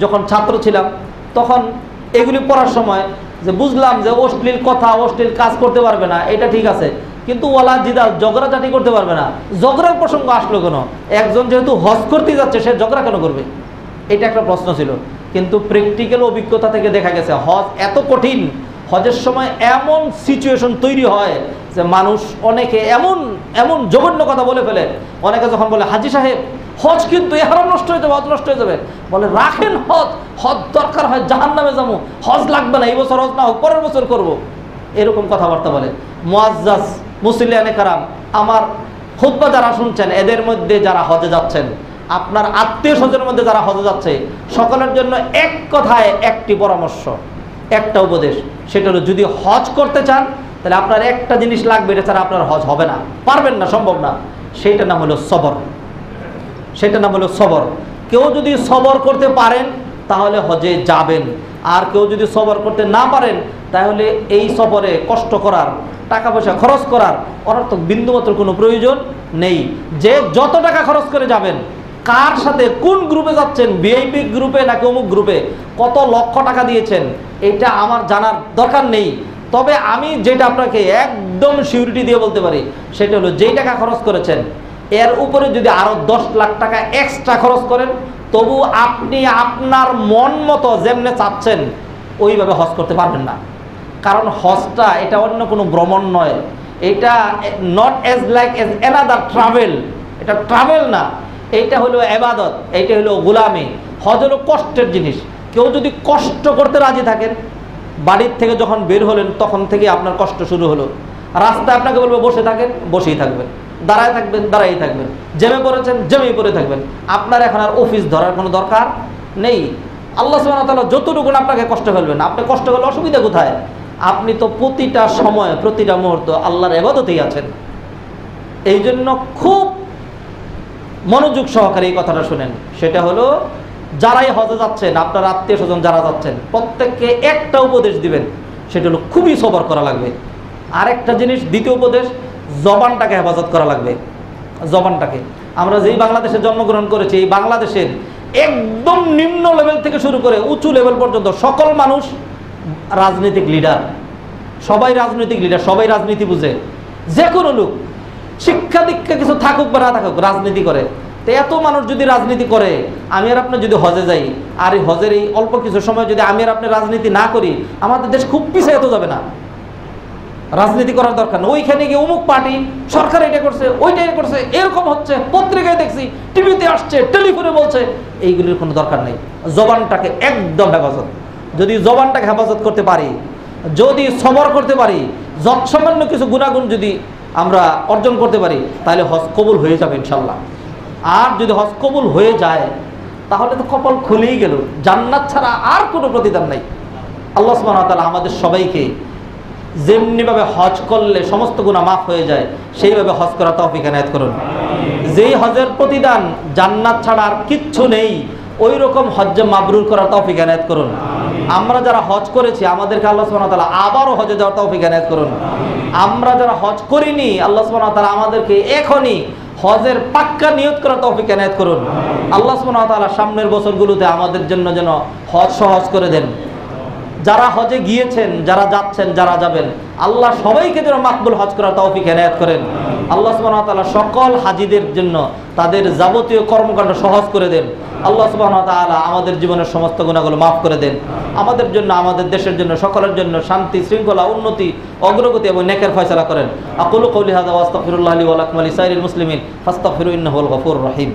যখন ছাত্র ছিলাম তখন এগুলি পড়ার সময় যে বুঝলাম যে অশ্লীল কথা অশ্লীল কাজ করতে পারবে না, এটা ঠিক আছে, কিন্তু ওয়ালা জিদাল, ঝগড়াঝাটি করতে পারবে না। ঝগড়ার প্রসঙ্গ আসলো কেন? একজন যেহেতু হজ করতে যাচ্ছে, সে ঝগড়া কেন করবে? এটা একটা প্রশ্ন ছিল। কিন্তু প্র্যাকটিক্যাল অভিজ্ঞতা থেকে দেখা গেছে হজ এত কঠিন, হজের সময় এমন সিচুয়েশন তৈরি হয় যে মানুষ অনেকে এমন এমন জঘন্য কথা বলে ফেলে। অনেকে যখন বলে, হাজি সাহেব হজ কিন্তু ইহরাম নষ্ট হয়ে যাবে, হজ নষ্ট হয়ে যাবে, বলে রাখেন হজ, হজ দরকার হয় জাহান্নামে যাবো, হজ লাগবে না, এই বছর হজ না হোক পরের বছর করব, এরকম কথাবার্তা বলে। মুআজ্জাজ মুসলিয়ানে কারাম, আমার খুতবা যারা শুনছেন, এদের মধ্যে যারা হজে যাচ্ছেন, আপনার আত্মীয় স্বজনের মধ্যে যারা হজে যাচ্ছে, সকলের জন্য এক কথায় একটি পরামর্শ, একটা উপদেশ, সেটা হলো যদি হজ করতে চান তাহলে আপনার একটা জিনিস লাগবে, এটা ছাড়া আপনার হজ হবে না, পারবেন না, সম্ভব না। সেইটার নাম হলো সবর, সেটার নাম হলো সবর। কেউ যদি সবর করতে পারেন তাহলে হজে যাবেন, আর কেউ যদি সবর করতে না পারেন তাহলে এই সফরে কষ্ট করার, টাকা পয়সা খরচ করার অনর্থক বিন্দুমাত্র কোনো প্রয়োজন নেই। যে যত টাকা খরচ করে যাবেন, কার সাথে কোন গ্রুপে যাচ্ছেন, ভিআইপি গ্রুপে নাকি অমুক গ্রুপে, কত লক্ষ টাকা দিয়েছেন, এটা আমার জানার দরকার নেই। তবে আমি যেটা আপনাকে একদম সিউরিটি দিয়ে বলতে পারি, সেটা হলো যেই টাকা খরচ করেছেন এর উপরে যদি আরও 10 লাখ টাকা এক্সট্রা খরচ করেন, তবু আপনি আপনার মন মতো যেমনে চাচ্ছেন ওইভাবে হজ করতে পারবেন না। কারণ হজটা এটা অন্য কোনো ভ্রমণ নয়, এটা not as like as another travel, এটা ট্রাভেল না, এইটা হলো ইবাদত, এইটা হলো গোলামি। হজ হলো কষ্টের জিনিস। কেউ যদি কষ্ট করতে রাজি থাকেন, বাড়ির থেকে যখন বের হলেন তখন থেকে আপনার কষ্ট শুরু হলো। রাস্তায় আপনাকে বলবে বসে থাকেন, বসেই থাকবেন, দাঁড়ায় থাকবেন, দাঁড়াই থাকবেন, জেমে পড়েছেন, জেমেই পড়ে থাকবেন। আপনার এখন আর অফিস ধরার কোনো দরকার নেই। আল্লাহ সুবহানাহু ওয়া তাআলা যতটুকু আপনাকে কষ্ট ফেলবেন, আপনি কষ্ট করলে অসুবিধা কোথায়? আপনি তো প্রতিটা সময় প্রতিটা মুহূর্ত আল্লাহর ইবাদতেই আছেন। এই জন্য খুব মনোযোগ সহকারে এই কথাটা শুনেন। সেটা হলো, যারাই হজে যাচ্ছেন, আপনার আত্মীয় স্বজন যারা যাচ্ছেন, প্রত্যেককে একটা উপদেশ দিবেন, সেটা হলো খুবই সবর করা লাগবে। আরেকটা জিনিস, দ্বিতীয় উপদেশ, জবানটাকে হেফাজত করা লাগবে। জবানটাকে, আমরা যেই বাংলাদেশে জন্মগ্রহণ করেছি, এই বাংলাদেশের একদম নিম্ন লেভেল থেকে শুরু করে উঁচু লেভেল পর্যন্ত সকল মানুষ রাজনৈতিক লিডার, সবাই রাজনৈতিক লিডার, সবাই রাজনীতি বুঝে। যে কোনো লোক, শিক্ষা দীক্ষা কিছু থাকুক বা না থাকুক, রাজনীতি করে। তো এত মানুষ যদি রাজনীতি করে, আমি আর আপনি যদি হজে যাই, আর এই হজের এই অল্প কিছু সময় যদি আমি আর আপনি রাজনীতি না করি, আমাদের দেশ খুব পিছিয়ে তো যাবে না। রাজনীতি করার দরকার না। ওইখানে গিয়ে অমুক পার্টি সরকার এটা করছে, ওইটাই করছে, এরকম হচ্ছে, পত্রিকায় দেখছি, টিভিতে আসছে, টেলিফোনে বলছে, এইগুলির কোনো দরকার নেই। জবানটাকে একদম হেফাজত, যদি জবানটাকে হেফাজত করতে পারি, যদি সবর করতে পারি, যৎসামান্য কিছু গুণাগুণ যদি আমরা অর্জন করতে পারি, তাহলে হজ কবুল হয়ে যাবে ইনশাল্লাহ। আর যদি হজ কবুল হয়ে যায় তাহলে তো কপাল খুলেই গেল, জান্নাত ছাড়া আর কোনো প্রতিদান নাই। আল্লাহ সুবহানাহু ওয়া তাআলা আমাদের সবাইকে যেমনিভাবে হজ করলে সমস্ত গুনাহ মাফ হয়ে যায়, সেইভাবে হজ করার তৌফিক এনায়েত করুন। যেই হজের প্রতিদান জান্নাত ছাড়া আর কিচ্ছু নেই, ওই রকম হজ্জে মাবরুর করার তৌফিক এনায়েত করুন। আমরা যারা হজ করেছি, আমাদেরকে আল্লাহ সুবহানাহু ওয়া তাআলা আবারও হজে যাওয়ার তৌফিক এনায়েত করুন। আমরা যারা হজ করিনি, আল্লাহ সুবহানাহু ওয়া তাআলা আমাদেরকে এখনই হজের পাক্কা নিয়ত করার তৌফিক এনায়েত করুন। আল্লাহ সুবহানাহু ওয়া তাআলা সামনের বছরগুলোতে আমাদের জন্য যেন হজ সহজ করে দেন। যারা হজে গিয়েছেন, যারা যাচ্ছেন, যারা যাবেন, আল্লাহ সবাইকে যেন মাকবুল হজ করার তৌফিক এনায়েত করেন। আল্লাহ সুবহানাহু ওয়া তাআলা সকল হাজিদের জন্য তাদের যাবতীয় কর্মকাণ্ড সহজ করে দেন। আল্লাহ সুবহানাহু ওয়া তাআলা আমাদের জীবনের সমস্ত গুনাহগুলো মাফ করে দেন। আমাদের জন্য, আমাদের দেশের জন্য, সকলের জন্য শান্তি, শৃঙ্খলা, উন্নতি, অগ্রগতি এবং নেকের ফয়সালা করেন। আকুলু কওলি হাযা ওয়া আস্তাগফিরুল্লাহ লি ওয়া লাকুম ওয়া লিসাইরিল মুসলিমিন ফাস্তাগফিরু ইন্নাহু হুয়াল গফুরুর রহিম।